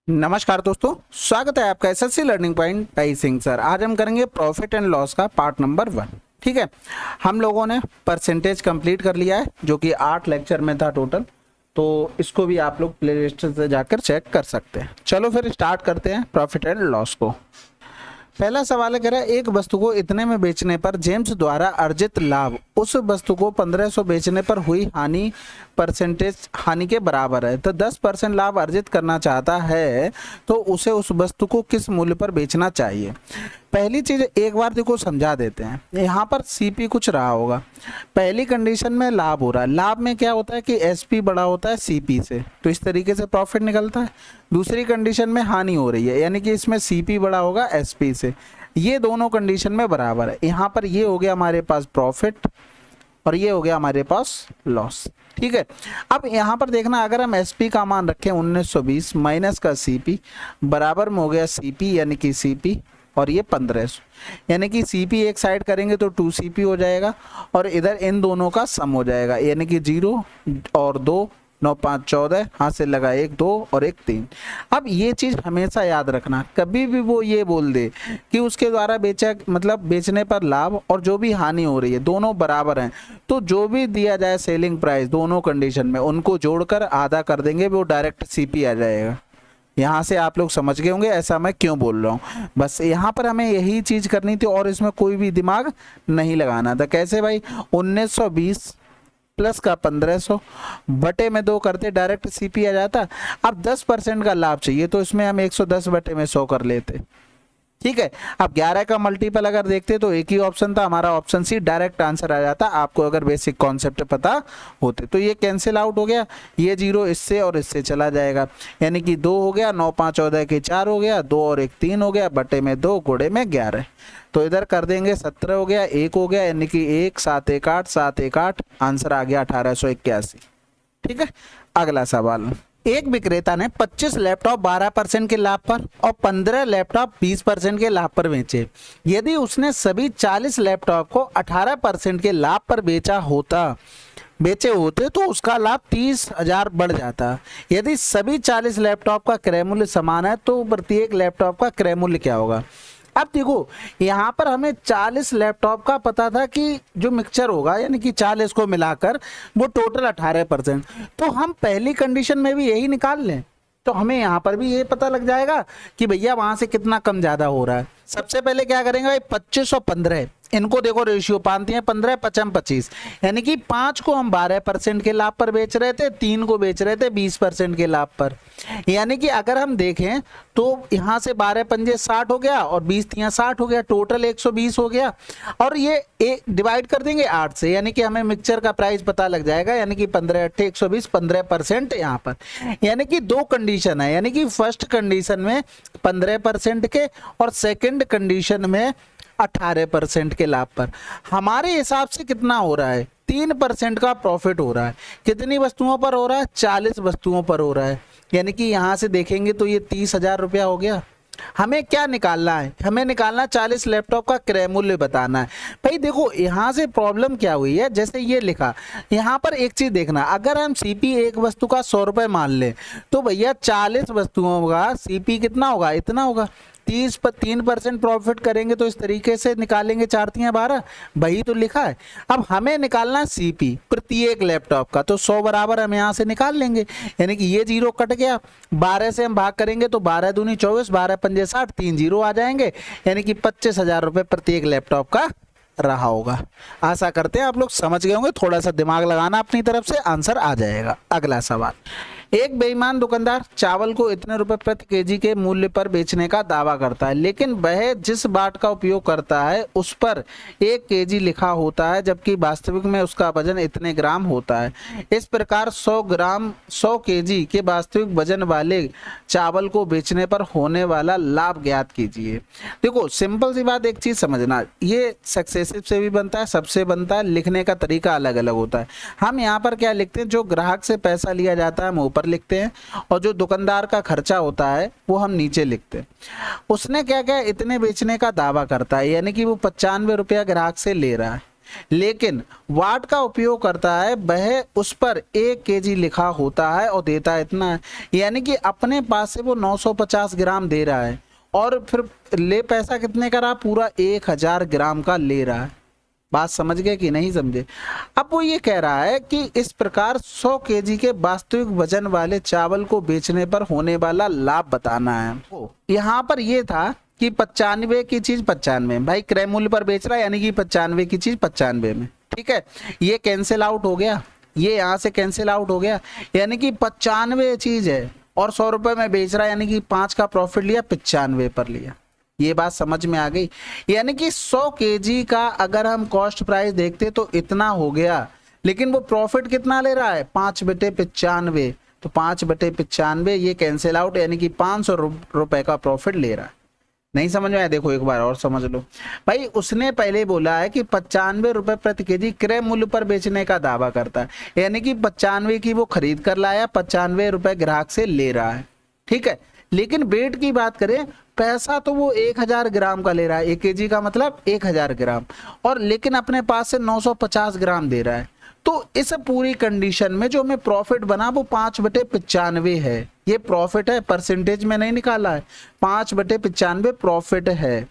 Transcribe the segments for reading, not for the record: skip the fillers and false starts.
नमस्कार दोस्तों, स्वागत है आपका SSC learning point by Singh sir. आज हम करेंगे प्रॉफिट एंड लॉस का पार्ट नंबर 1। ठीक है, हम लोगों ने परसेंटेज कंप्लीट कर लिया है जो कि 8 लेक्चर में था टोटल, तो इसको भी आप लोग प्ले लिस्ट से जाकर चेक कर सकते हैं। चलो फिर स्टार्ट करते हैं प्रॉफिट एंड लॉस को। पहला सवाल है, कह रहा है एक वस्तु को इतने में बेचने पर जेम्स द्वारा अर्जित लाभ उस वस्तु को 1500 बेचने पर हुई हानि परसेंटेज हानि के बराबर है। तो 10% लाभ अर्जित करना चाहता है तो उसे उस वस्तु को किस मूल्य पर बेचना चाहिए। पहली चीज एक बार देखो समझा देते हैं। यहाँ पर सीपी कुछ रहा होगा, पहली कंडीशन में लाभ हो रहा है। लाभ में क्या होता है कि एसपी बड़ा होता है सीपी से, तो इस तरीके से प्रॉफिट निकलता है। दूसरी कंडीशन में हानि हो रही है, यानी कि इसमें सीपी बड़ा होगा एसपी से। ये दोनों कंडीशन में बराबर है। यहाँ पर ये हो गया हमारे पास प्रॉफिट और ये हो गया हमारे पास लॉस। ठीक है, अब यहाँ पर देखना, अगर हम एसपी का मान रखें 1920 माइनस का सीपी बराबर में हो गया सीपी यानी कि सीपी और ये 1500, यानी कि सीपी एक साइड करेंगे तो 2cp हो जाएगा और इधर इन दोनों का सम हो जाएगा, यानी कि 0 और 2 9 5 14, हाथ से लगा 1 2 और 1 3। अब ये चीज़ हमेशा याद रखना, कभी भी वो ये बोल दे कि उसके द्वारा बेचा मतलब बेचने पर लाभ और जो भी हानि हो रही है दोनों बराबर हैं, तो जो भी दिया जाए सेलिंग प्राइस दोनों कंडीशन में उनको जोड़कर आधा कर देंगे, वो डायरेक्ट सीपी आ जाएगा। यहाँ से आप लोग समझ गए होंगे ऐसा मैं क्यों बोल रहा हूँ। बस यहाँ पर हमें यही चीज़ करनी थी और इसमें कोई भी दिमाग नहीं लगाना था। कैसे भाई, 1920 प्लस का 1500 बटे में 2 करते डायरेक्ट सीपी आ जाता। अब 10% का लाभ चाहिए तो इसमें हम 110 बटे में 100 कर लेते। ठीक है, अब 11 का मल्टीपल अगर देखते तो एक ही ऑप्शन था हमारा, ऑप्शन सी, डायरेक्ट आंसर आ जाता आपको अगर बेसिक कॉन्सेप्ट पता होते। तो ये कैंसिल आउट हो गया, ये 0 इससे और इससे चला जाएगा, यानी कि 2 हो गया, 9 5 14 के 4 हो गया, 2 और 1 3 हो गया, बटे में 2 गुणे में 11। तो इधर कर देंगे 17 हो गया, 1 हो गया, यानी कि 1 7 1 8 7 1 8, आंसर आ गया 1881। ठीक है, अगला सवाल, एक विक्रेता ने 25 लैपटॉप 12% के लाभ पर और 15 लैपटॉप 20% के लाभ पर बेचे। यदि उसने सभी 40 लैपटॉप को 18% के लाभ पर बेचे होते तो उसका लाभ 30,000 बढ़ जाता। यदि सभी 40 लैपटॉप का क्रय मूल्य समान है तो प्रत्येक लैपटॉप का क्रय मूल्य क्या होगा। अब देखो यहाँ पर हमें 40 लैपटॉप का पता था कि जो मिक्सचर होगा यानी कि 40 को मिलाकर वो टोटल 18%, तो हम पहली कंडीशन में भी यही निकाल लें तो हमें यहाँ पर भी ये पता लग जाएगा कि भैया वहां से कितना कम ज्यादा हो रहा है। सबसे पहले क्या करेंगे भाई, 25 और 15 इनको देखो रेशियो पाते हैं, 15 55 25, यानी कि 5 को हम 12% के लाभ पर बेच रहे थे, 3 को बेच रहे थे 20% के लाभ पर। यानी कि अगर हम देखें तो यहाँ से 12 पंजे 60 हो गया और 20 तियां 60 हो गया, टोटल 120 हो गया। और ये डिवाइड कर देंगे 8 से, यानी कि हमें मिक्सचर का प्राइस पता लग जाएगा, यानी कि 15 8 120, 15% यहाँ पर। यानी कि 2 कंडीशन है, यानी कि फर्स्ट कंडीशन में 15% के और सेकेंड कंडीशन में 18% के लाभ पर। हमारे हिसाब से कितना हो रहा है, 3% का प्रॉफिट हो रहा है। कितनी वस्तुओं पर हो रहा है, 40 वस्तुओं पर हो रहा है, यानी कि यहां से देखेंगे तो ये 30,000 रुपया हो गया। हमें क्या निकालना है, हमें निकालना 40 लैपटॉप का क्रय मूल्य बताना है। भाई देखो यहाँ से प्रॉब्लम क्या हुई है, जैसे ये लिखा, यहाँ पर एक चीज देखना, अगर हम सीपी एक वस्तु का 100 रुपये मान ले तो भैया 40 वस्तुओं का सीपी कितना होगा, इतना होगा। 3% प्रॉफिट करेंगे तो इस तरीके से निकालेंगे, 4 तियां 12, वही तो लिखा है। अब हमें निकालना है सीपी प्रत्येक लैपटॉप का, तो 100 बराबर हम यहाँ से निकाल लेंगे, यानी कि ये 0 कट गया, 12 से हम भाग करेंगे तो 12 दूनी 24, 12 पंजे 60, 3 0 आ जाएंगे, यानी कि 25,000 रुपये प्रत्येक लैपटॉप का रहा होगा। आशा करते हैं आप लोग समझ गए होंगे, थोड़ा सा दिमाग लगाना अपनी तरफ से, आंसर आ जाएगा। अगला सवाल, एक बेईमान दुकानदार चावल को इतने रुपए प्रति केजी के मूल्य पर बेचने का दावा करता है, लेकिन वह जिस बाट का उपयोग करता है उस पर 1 केजी लिखा होता है, जबकि वास्तविक में उसका वजन इतने ग्राम होता है। इस प्रकार 100 केजी के वास्तविक वजन वाले चावल को बेचने पर होने वाला लाभ ज्ञात कीजिए। देखो सिंपल सी बात, एक चीज समझना, ये सक्सेसिव से भी बनता है, सबसे बनता है, लिखने का तरीका अलग अलग होता है। हम यहाँ पर क्या लिखते हैं, जो ग्राहक से पैसा लिया जाता है हम ऊपर लिखते हैं और जो दुकानदार का खर्चा होता है वो हम नीचे लिखते हैं। उसने क्या क्या इतने बेचने का दावा करता है, यानी कि वो 95 रुपया ग्राहक से ले रहा है, लेकिन वाट का उपयोग करता है वह उस पर 1 kg लिखा होता है और देता है इतना है। यानी कि अपने पास से वो 950 ग्राम दे रहा है और फिर ले पैसा कितने का रहा, पूरा 1000 ग्राम का ले रहा है। बात समझ गए कि नहीं समझे? अब वो ये कह रहा है कि इस प्रकार 100 kg के वास्तविक वजन वाले चावल को बेचने पर होने वाला लाभ बताना है। यहाँ पर ये था कि 95 की चीज 95, भाई क्रय मूल्य पर बेच रहा है यानी कि 95 की चीज 95 में, ठीक है। ये कैंसिल आउट हो गया, ये यहाँ से कैंसिल आउट हो गया, यानी कि 95 चीज है और 100 रुपए में बेच रहा है, यानी कि 5 का प्रॉफिट लिया, 95 पर लिया। ये बात समझ में आ गई? यानी कि 100 kg का अगर हम कॉस्ट प्राइस देखते तो इतना हो गया, लेकिन वो प्रॉफिट कितना ले रहा है, 5/95। तो 5/95 ये कैंसिल आउट, यानी कि 500 रुपए का प्रॉफिट ले रहा है। नहीं समझ में आया? देखो एक बार और समझ लो भाई, उसने पहले बोला है कि 95 रुपए प्रति केजी क्रय मूल्य पर बेचने का दावा करता है, यानी कि 95 की वो खरीद कर लाया, 95 रुपए ग्राहक से ले रहा है, ठीक है। लेकिन वेट की बात करें, पैसा तो वो 1000 ग्राम का ले रहा है, 1 kg का मतलब 1000 ग्राम, और लेकिन अपने पास से 950 ग्राम दे रहा है। तो इस पूरी कंडीशन में जो हमें प्रॉफिट बना वो 5/95 है। ये प्रॉफिट है, परसेंटेज में नहीं निकाला है, 5/95 प्रॉफिट है,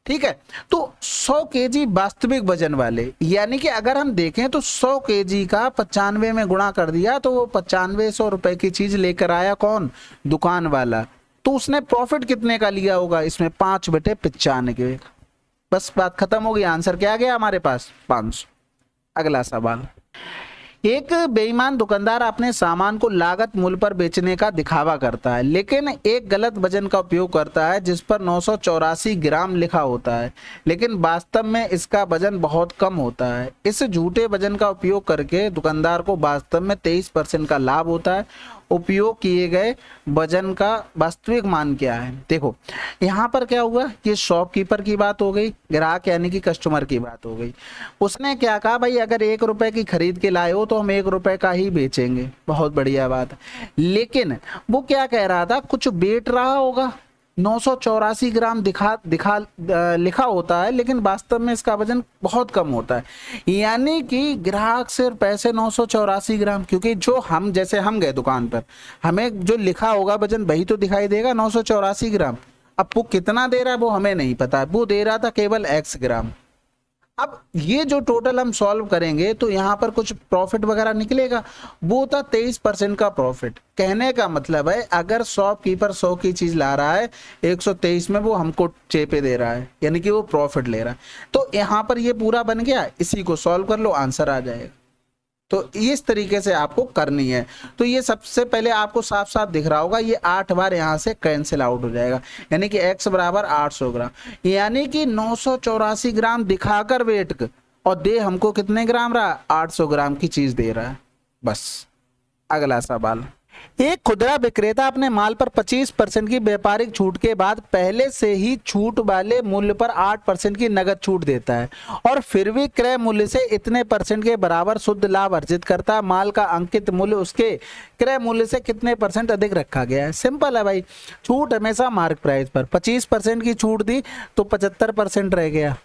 ठीक है। तो 100 kg वास्तविक वजन वाले, यानी कि अगर हम देखें तो 100 kg का 95 में गुणा कर दिया तो वो 9500 रुपए की चीज लेकर आया कौन, दुकान वाला। तो उसने प्रॉफिट कितने का लिया होगा इसमें, 5/95। बस बात खत्म हो गई। आंसर क्या आ गया हमारे पास, 500। अगला सवाल, एक बेईमान दुकानदार अपने सामान को लागत मूल्य पर बेचने का दिखावा करता है, लेकिन एक गलत वजन का उपयोग करता है जिस पर 984 ग्राम लिखा होता है, लेकिन वास्तव में इसका वजन बहुत कम होता है। इस झूठे वजन का उपयोग करके दुकानदार को वास्तव में 23% का लाभ होता है। उपयोग किए गए वजन का वास्तविक मान क्या है? देखो यहाँ पर क्या हुआ, ये शॉपकीपर की बात हो गई, ग्राहक यानी कि कस्टमर की बात हो गई। उसने क्या कहा, भाई अगर 1 रुपए की खरीद के लाए हो तो हम 1 रुपए का ही बेचेंगे, बहुत बढ़िया बात है। लेकिन वो क्या कह रहा था, कुछ बेट रहा होगा, 984 ग्राम लिखा होता है, लेकिन वास्तव में इसका वजन बहुत कम होता है। यानी कि ग्राहक से पैसे 984 ग्राम, क्योंकि जो हम जैसे हम गए दुकान पर, हमें जो लिखा होगा वजन वही तो दिखाई देगा, 984 ग्राम। अब वो कितना दे रहा है वो हमें नहीं पता, वो दे रहा था केवल x ग्राम। अब ये जो टोटल हम सॉल्व करेंगे तो यहाँ पर कुछ प्रॉफिट वगैरह निकलेगा, वो था 23% का प्रॉफिट। कहने का मतलब है अगर शॉपकीपर 100 की चीज ला रहा है, 123 में वो हमको चेपे दे रहा है, यानी कि वो प्रॉफिट ले रहा है। तो यहाँ पर ये पूरा बन गया, इसी को सॉल्व कर लो, आंसर आ जाएगा। तो इस तरीके से आपको करनी है। तो ये सबसे पहले आपको साफ साफ दिख रहा होगा, ये 8 बार यहाँ से कैंसिल आउट हो जाएगा, यानी कि x बराबर 800 ग्राम, यानी कि 984 ग्राम दिखाकर वेट और दे हमको कितने ग्राम रहा, 800 ग्राम की चीज दे रहा है। बस अगला सवाल, एक खुदरा विक्रेता अपने माल पर 25% की व्यापारिक छूट के बाद पहले से ही छूट वाले मूल्य पर 8% की नगद छूट देता है और फिर भी क्रय मूल्य से इतने % के बराबर शुद्ध लाभ अर्जित करता है। माल का अंकित मूल्य उसके क्रय मूल्य से कितने % अधिक रखा गया है? सिंपल है भाई, छूट हमेशा मार्क प्राइस पर, 25% की छूट दी तो 75% रह गया,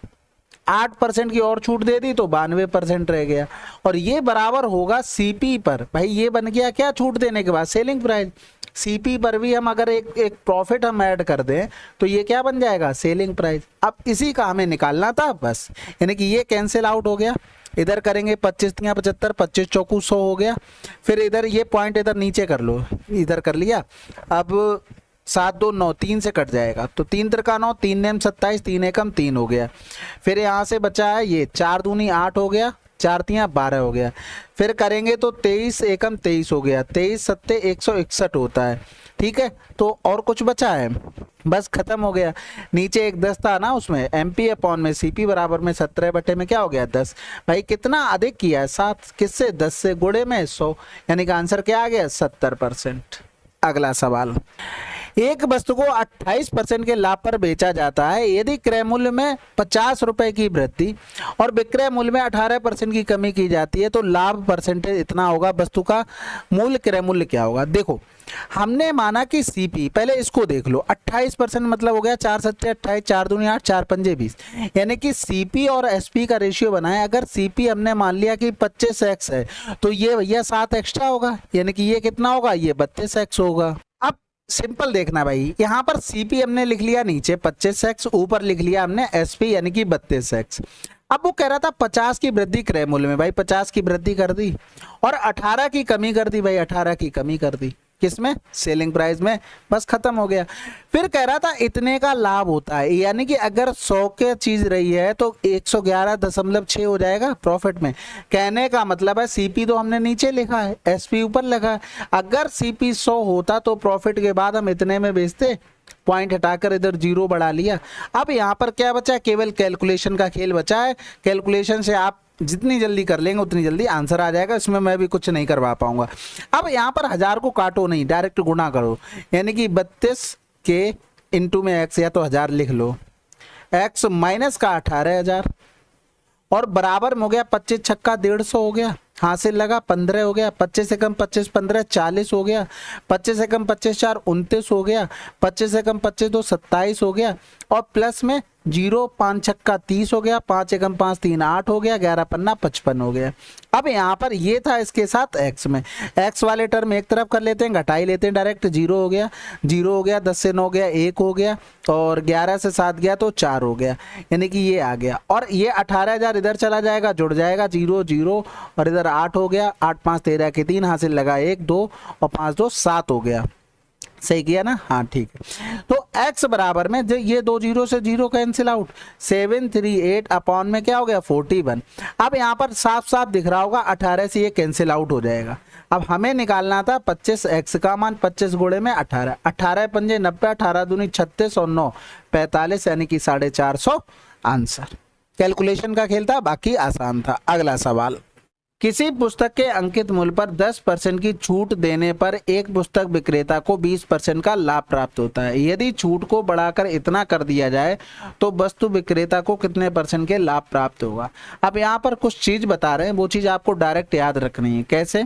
8% की और छूट दे दी तो 92% रह गया, और ये बराबर होगा सीपी पर। भाई ये बन गया क्या, छूट देने के बाद सेलिंग प्राइस। सीपी पर भी हम अगर एक प्रॉफिट हम ऐड कर दें तो ये क्या बन जाएगा, सेलिंग प्राइस। अब इसी का हमें निकालना था बस, यानी कि ये कैंसिल आउट हो गया, इधर करेंगे 25 या 75, 25 चौकू 100 हो गया। फिर इधर ये पॉइंट इधर नीचे कर लो, इधर कर लिया। अब 7 2 9 3 से कट जाएगा, तो 3 त्रिका 9, 3 नेम 27, 3 एकम 3 हो गया। फिर यहाँ से बचा है ये 4 दूनी 8 हो गया, 4 तियाँ 12 हो गया। फिर करेंगे तो 23 एकम 23 हो गया, 23 सत्ते 161 होता है, ठीक है। तो और कुछ बचा है, बस खत्म हो गया। नीचे एक 10 था ना, उसमें MP अपॉन में CP बराबर में 17 बटे में क्या हो गया 10। भाई कितना अधिक किया है, 7 किससे, 10 से गुणे में 100, यानी कि आंसर क्या आ गया 70%। अगला सवाल, एक वस्तु को 28% के लाभ पर बेचा जाता है यदि क्रय मूल्य में 50 रुपए की वृद्धि और विक्रय मूल्य में 18% की कमी की जाती है तो लाभ परसेंटेज इतना होगा, वस्तु का मूल्य क्रय मूल्य क्या होगा। देखो हमने माना कि सीपी, पहले इसको देख लो, 28% मतलब हो गया 4 सत्ते 28, 4 दूनी 8, 4 पंजे 20, यानी कि सीपी और एसपी का रेशियो बनाए। अगर सीपी हमने मान लिया कि 25x है तो ये भैया 7 एक्स्ट्रा होगा, यानी कि ये कितना होगा, ये 32x होगा। अब सिंपल देखना भाई, यहाँ पर सीपी हमने लिख लिया नीचे 25x, ऊपर लिख लिया हमने एसपी यानी कि 32x। अब वो कह रहा था 50 की वृद्धि क्रय मूल्य में, भाई 50 की वृद्धि कर दी और 18 की कमी कर दी, भाई 18 की कमी कर दी, किसमें, सेलिंग प्राइस में, बस खत्म हो गया। फिर कह रहा था इतने का लाभ होता है, यानी कि अगर 100 की चीज रही है तो 111.6 हो जाएगा प्रॉफिट में। कहने का मतलब है सीपी तो हमने नीचे लिखा है, एसपी ऊपर लिखा है। अगर सीपी 100 होता तो प्रॉफिट के बाद हम इतने में बेचते, पॉइंट हटाकर इधर 0 बढ़ा लिया। अब यहाँ पर क्या बचा है, केवल कैलकुलेशन का खेल बचा है। कैलकुलेशन से आप जितनी जल्दी कर लेंगे उतनी जल्दी आंसर आ जाएगा, इसमें मैं भी कुछ नहीं करवा पाऊंगा। अब यहाँ पर 1000 को काटो नहीं, डायरेक्ट गुणा करो, यानी कि 32 के इंटू में x, या तो 1000 लिख लो, x माइनस का 18,000 और बराबर में हो गया 25 छक्का 150 हो गया, हासिल लगा 15 हो गया, 25 से कम 25 15 40 हो गया, 25 से कम 25 4 29 हो गया, 25 से कम 25 2 27 हो गया और प्लस में 0 5 छक्का 30 हो गया, 5 एकम 5 3 8 हो गया, 11 पन्ना 55 हो गया। अब यहाँ पर ये था इसके साथ x में, x वाले टर्म एक तरफ कर लेते हैं, घटाई लेते हैं डायरेक्ट, 0 हो गया 0 हो गया, 10 से 9 गया 1 हो गया और 11 से 7 गया तो 4 हो गया, यानी कि ये आ गया। और ये 18,000 इधर चला जाएगा, जुड़ जाएगा 0 0 और इधर 8 हो गया, 8 5 13 के 3, हासिल लगा 1 2 और 5 2 7 हो गया। सही किया ना, हाँ ठीक है। तो x बराबर में ये 2 0 से 0 कैंसिल आउट, 738 अपॉन में क्या हो गया 41। अब यहाँ पर साफ साफ दिख रहा होगा 18 से ये कैंसिल आउट हो जाएगा। अब हमें निकालना था 25x का मान, 25 गुणे में 18, 18 पंजे 90, 18 दूनी 36 और 9 45, यानी कि 450 आंसर। कैलकुलेशन का खेल था, बाकी आसान था। अगला सवाल, किसी पुस्तक के अंकित मूल्य पर 10% की छूट देने पर एक पुस्तक विक्रेता को 20% का लाभ प्राप्त होता है। यदि छूट को बढ़ाकर इतना कर दिया जाए तो वस्तु विक्रेता को कितने % के लाभ प्राप्त होगा। अब यहाँ पर कुछ चीज बता रहे हैं, वो चीज आपको डायरेक्ट याद रखनी है। कैसे,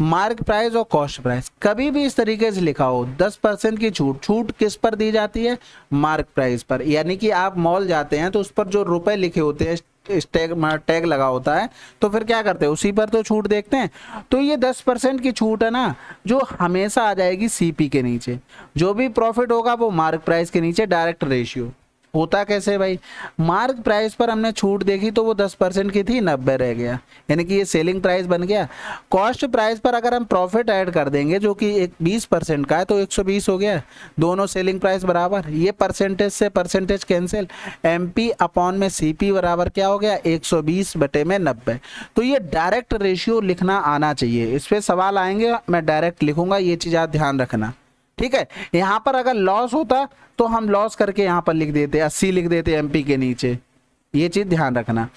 मार्क प्राइस और कॉस्ट प्राइस कभी भी इस तरीके से लिखा हो, 10% की छूट, छूट किस पर दी जाती है, मार्क प्राइस पर। यानी कि आप मॉल जाते हैं तो उस पर जो रुपए लिखे होते हैं, टैग लगा होता है, तो फिर क्या करते हैं, उसी पर तो छूट देखते हैं। तो ये 10% की छूट है ना, जो हमेशा आ जाएगी सीपी के नीचे। जो भी प्रॉफिट होगा वो मार्क प्राइस के नीचे, डायरेक्ट रेशियो। होता कैसे भाई, मार्क प्राइस पर हमने छूट देखी तो वो 10% की थी, 90 रह गया, यानी कि ये सेलिंग प्राइस बन गया। कॉस्ट प्राइस पर अगर हम प्रॉफिट ऐड कर देंगे जो कि एक 20% का है तो 120 हो गया, दोनों सेलिंग प्राइस बराबर। ये परसेंटेज से परसेंटेज कैंसिल, एमपी अपॉन में सीपी बराबर क्या हो गया 120 बटे में 90। तो ये डायरेक्ट रेशियो लिखना आना चाहिए, इस पर सवाल आएंगे, मैं डायरेक्ट लिखूंगा, ये चीज आप ध्यान रखना, ठीक है। यहाँ पर अगर लॉस होता तो हम लॉस करके यहाँ पर लिख देते 80 लिख देते एमपी के नीचे, ये चीज ध्यान रखना।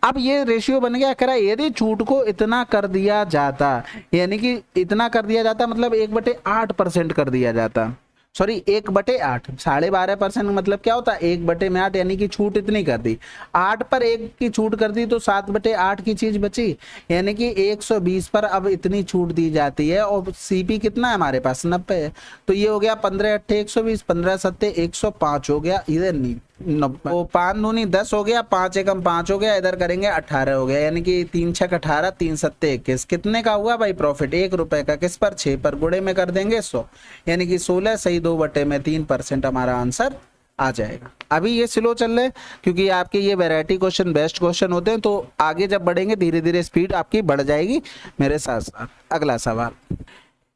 अब ये रेशियो बन गया, कह रहा है यदि छूट को इतना कर दिया जाता, यानी कि इतना कर दिया जाता मतलब 1/8% कर दिया जाता, सॉरी 1/8, 12.5% मतलब क्या होता है 1/8, यानी कि छूट इतनी कर दी, 8 पर 1 की छूट कर दी तो 7/8 की चीज बची, यानी कि 120 पर अब इतनी छूट दी जाती है। और सीपी कितना है हमारे पास 90 है, तो ये हो गया 15 8 120, 15 7 105 हो गया, इधर नहीं 90, 5 दूनी 10 हो गया, 5 एकम 5 हो गया, इधर करेंगे 18 हो गया, यानी कि 3 6 18, 3 7 21, कितने का हुआ भाई प्रॉफिट, 1 रुपए का, किस पर 6 पर, गुणे में कर देंगे 100, यानी कि 16 सही 2/3% हमारा आंसर आ जाएगा। अभी ये स्लो चल रहे क्योंकि आपके ये वैरायटी क्वेश्चन बेस्ट क्वेश्चन होते हैं, तो आगे जब बढ़ेंगे धीरे धीरे स्पीड आपकी बढ़ जाएगी मेरे साथ साथ। अगला सवाल,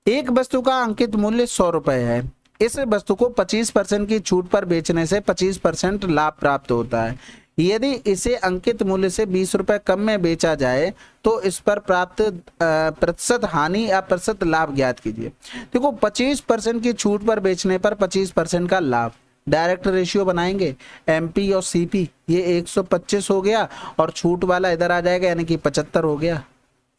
एक वस्तु का अंकित मूल्य 100 रुपए है, इस वस्तु को 25% की छूट पर बेचने से 25% लाभ प्राप्त होता है। यदि इसे अंकित मूल्य से 20 रुपए कम में बेचा जाए तो इस पर प्राप्त प्रतिशत हानि या प्रतिशत लाभ ज्ञात कीजिए। देखो 25% की छूट पर बेचने पर 25% का लाभ, डायरेक्ट रेशियो बनाएंगे, एमपी और सीपी, ये 125 हो गया और छूट वाला इधर आ जाएगा, यानी कि 75 हो गया।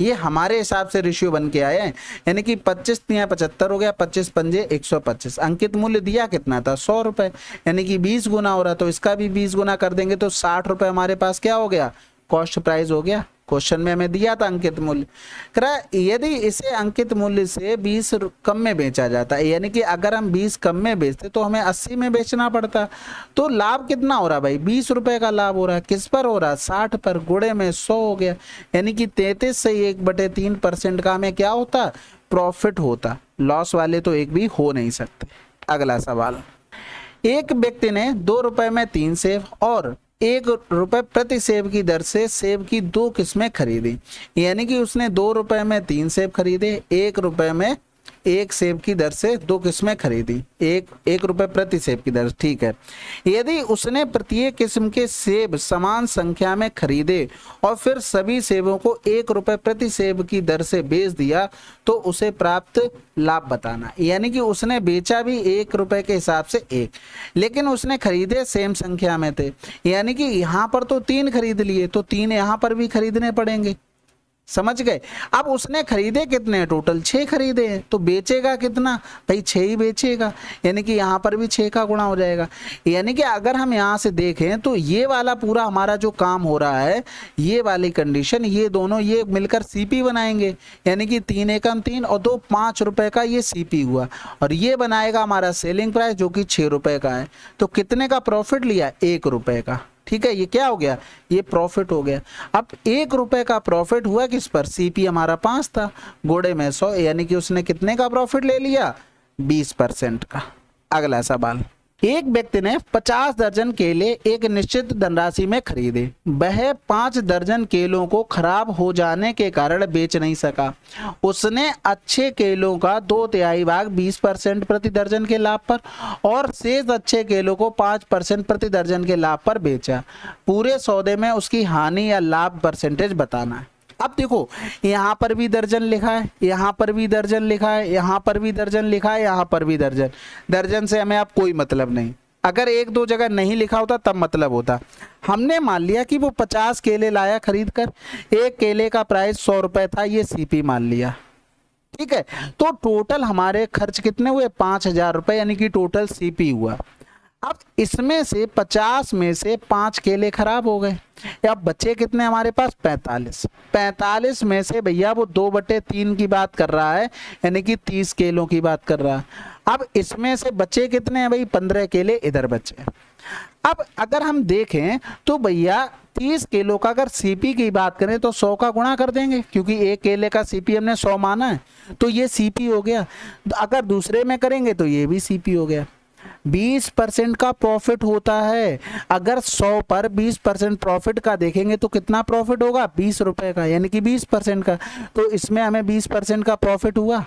ये हमारे हिसाब से रेशियो बन के आए हैं, यानी कि 25 तिया 75 हो गया, 25 पंजे 125। अंकित मूल्य दिया कितना था 100 रुपए, यानी कि 20 गुना हो रहा, तो इसका भी 20 गुना कर देंगे तो 60 रुपए हमारे पास क्या हो गया, कॉस्ट प्राइस हो गया। क्वेश्चन में हमें दिया था अंकित मूल्य, करा यदि इसे अंकित मूल्य से 20 कम में बेचा जाता है, यानी कि अगर हम 20 कम में बेचते तो हमें 80 में बेचना पड़ता, तो लाभ कितना हो रहा भाई, 20 रुपए का लाभ हो रहा है। किस पर हो रहा, 60 पर, गुणे में 100 हो गया, यानी कि 33 से 1/3% का हमें क्या होता, प्रॉफिट होता। लॉस वाले तो एक भी हो नहीं सकते। अगला सवाल, एक व्यक्ति ने 2 रुपए में 3 सेब और 1 रुपए प्रति सेब की दर से सेब की 2 किस्में खरीदी, यानी कि उसने 2 रुपए में 3 सेब खरीदे, 1 रुपए में 1 सेब की दर से 2 किस्में खरीदी, 1 रुपए प्रति सेब की दर, ठीक है। यदि उसने प्रत्येक किस्म के सेब समान संख्या में खरीदे और फिर सभी सेबों को 1 रुपए प्रति सेब की दर से बेच दिया तो उसे प्राप्त लाभ बताना। यानी कि उसने बेचा भी 1 रुपए के हिसाब से 1, लेकिन उसने खरीदे सेम संख्या में थे, यानी कि यहाँ पर तो 3 खरीद लिए, तो 3 यहाँ पर भी खरीदने पड़ेंगे, समझ गए। अब उसने खरीदे कितने, टोटल 6 खरीदे हैं, तो बेचेगा कितना भाई, 6 ही बेचेगा, यानी कि यहाँ पर भी 6 का गुणा हो जाएगा। यानी कि अगर हम यहाँ से देखें तो ये वाला पूरा हमारा जो काम हो रहा है, ये वाली कंडीशन, ये दोनों ये मिलकर सीपी बनाएंगे, यानी कि 3 एकम 3 और 2 5 रुपए का ये सीपी हुआ, और ये बनाएगा हमारा सेलिंग प्राइस जो कि 6 रुपए का है। तो कितने का प्रॉफिट लिया, 1 रुपए का, ठीक है। ये क्या हो गया, ये प्रॉफिट हो गया। अब 1 रुपए का प्रॉफिट हुआ किस पर, सीपी हमारा 5 था, गुणे में 100, यानी कि उसने कितने का प्रॉफिट ले लिया, 20% का। अगला सवाल, एक व्यक्ति ने 50 दर्जन केले एक निश्चित धनराशि में खरीदे, वह 5 दर्जन केलों को खराब हो जाने के कारण बेच नहीं सका। उसने अच्छे केलों का 2/3 भाग 20% प्रति दर्जन के लाभ पर और शेष अच्छे केलों को 5% प्रति दर्जन के लाभ पर बेचा। पूरे सौदे में उसकी हानि या लाभ परसेंटेज बताना है। अब देखो, यहाँ पर भी दर्जन लिखा है, यहाँ पर भी दर्जन लिखा है, यहाँ पर भी दर्जन लिखा है, यहाँ पर भी दर्जन। दर्जन से हमें अब कोई मतलब नहीं, अगर 1-2 जगह नहीं लिखा होता तब मतलब होता। हमने मान लिया कि वो 50 केले लाया खरीद कर, एक केले का प्राइस 100 रुपए था, ये सीपी मान लिया, ठीक है। तो टोटल हमारे खर्च कितने हुए, 5000 रुपए, यानी कि टोटल सीपी हुआ। अब इसमें से 50 में से 5 केले खराब हो गए, अब बचे कितने हमारे पास, 45। 45 में से भैया वो 2/3 की बात कर रहा है, यानी कि 30 केलों की बात कर रहा है। अब इसमें से बचे कितने हैं भाई, 15 केले इधर बचे। अब अगर हम देखें तो भैया 30 किलो का अगर सीपी की बात करें तो 100 का गुणा कर देंगे, क्योंकि एक केले का सीपी हमने 100 माना है, तो ये सीपी हो गया। अगर दूसरे में करेंगे तो ये भी सीपी हो गया। 20% का प्रॉफिट होता है, अगर 100 पर 20% प्रॉफिट का देखेंगे तो कितना प्रॉफिट होगा, 20 रुपए का, यानी कि 20% का। तो इसमें हमें 20% का प्रॉफिट हुआ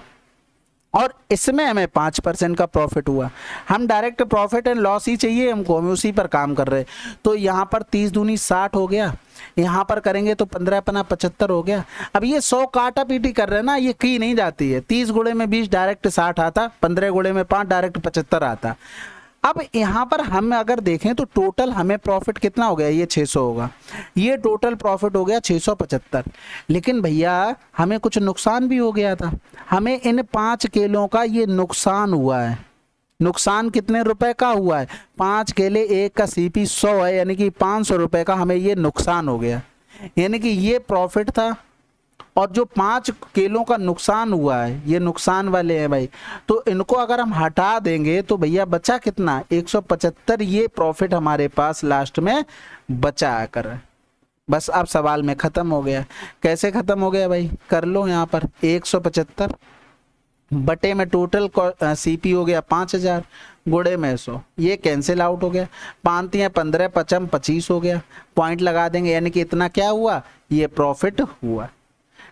और इसमें हमें 5% का प्रॉफिट हुआ। हम डायरेक्ट प्रॉफिट एंड लॉस ही चाहिए हमको, हम उसी पर काम कर रहे हैं। तो यहाँ पर 30 दूनी 60 हो गया, यहाँ पर करेंगे तो 15 × 75 हो गया। अब ये 100 काटा पीटी कर रहे हैं ना, ये की नहीं जाती है। 30 गुणे में 20 डायरेक्ट 60 आता, 15 गुणे में 5 डायरेक्ट 75 आता। अब यहाँ पर हम अगर देखें तो टोटल हमें प्रॉफिट कितना हो गया, ये 600 होगा, ये टोटल प्रॉफिट हो गया 675। लेकिन भैया हमें कुछ नुकसान भी हो गया था, हमें इन 5 केलों का ये नुकसान हुआ है। नुकसान कितने रुपए का हुआ है, 5 केले, एक का सीपी 100 है, यानी कि 500 रुपए का हमें ये नुकसान हो गया। यानी कि ये प्रॉफिट था और जो 5 केलों का नुकसान हुआ है ये नुकसान वाले हैं भाई। तो इनको अगर हम हटा देंगे तो भैया बचा कितना, 175। ये प्रॉफिट हमारे पास लास्ट में बचा आकर। बस अब सवाल में खत्म हो गया। कैसे खत्म हो गया भाई, कर लो यहाँ पर 175 बटे में टोटल सीपी हो गया 5000 गुणे में 100, ये कैंसिल आउट हो गया। 5 × 15 = 25 हो गया, पॉइंट लगा देंगे, यानी कि इतना क्या हुआ, ये प्रॉफिट हुआ।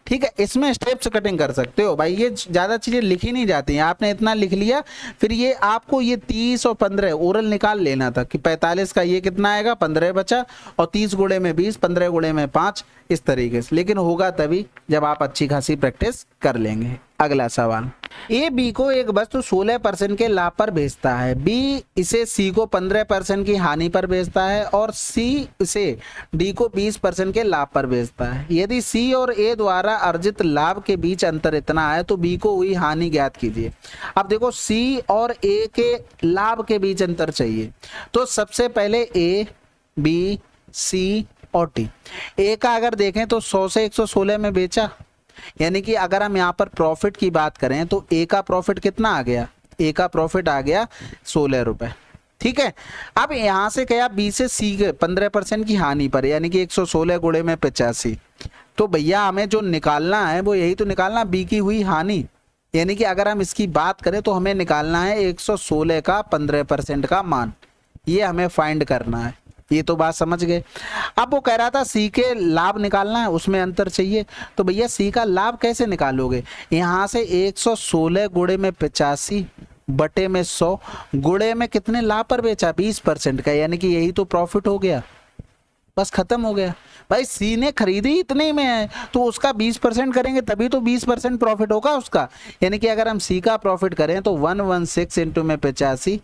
ठीक है, इसमें स्टेप्स कटिंग कर सकते हो भाई, ये ज़्यादा चीज़ें लिखी नहीं जाती हैं। आपने इतना लिख लिया, फिर ये आपको ये 30 और 15 ओरल निकाल लेना था कि 45 का ये कितना आएगा, 15 बचा, और 30 गुणे में 20, 15 गुणे में 5, इस तरीके से। लेकिन होगा तभी जब आप अच्छी खासी प्रैक्टिस कर लेंगे। अगला सवाल, ए बी को एक वस्तु 16% के लाभ पर बेचता है, बी इसे सी को 15% की हानि पर बेचता है और सी इसे डी को 20% के लाभ पर बेचता है। यदि सी और ए द्वारा अर्जित लाभ के बीच अंतर इतना है तो बी को हुई हानि ज्ञात कीजिए। अब देखो सी और ए के लाभ के बीच अंतर चाहिए, तो सबसे पहले ए बी सी और डी। ए का अगर देखें तो 100 से 116 में बेचा, यानी कि अगर हम यहाँ पर प्रॉफिट की बात करें तो ए का प्रॉफिट कितना आ गया, ए का प्रॉफिट आ गया 16 रुपए। ठीक है, अब यहाँ से क्या बी से सी के 15% की हानि पर, यानी कि 116 गुणे में 85। तो भैया हमें जो निकालना है वो यही तो निकालना, बी की हुई हानि। यानी कि अगर हम इसकी बात करें तो हमें निकालना है 116 का 15% का मान, ये हमें फाइंड करना है। ये तो बात समझ गए। अब वो कह रहा था सी के लाभ निकालना है, उसमें अंतर चाहिए। तो भैया सी का लाभ कैसे निकालोगे, यहाँ से 116 गुणे में 85 बटे में 100 गुणे में कितने लाभ पर बेचा, 20% का, यानी कि यही तो प्रॉफिट हो गया, बस खत्म हो गया। भाई सी ने खरीदी इतने में है तो उसका 20% करेंगे तभी तो 20% प्रॉफिट होगा उसका। यानी कि अगर हम सी का प्रॉफिट करें तो 116 इंटू में 85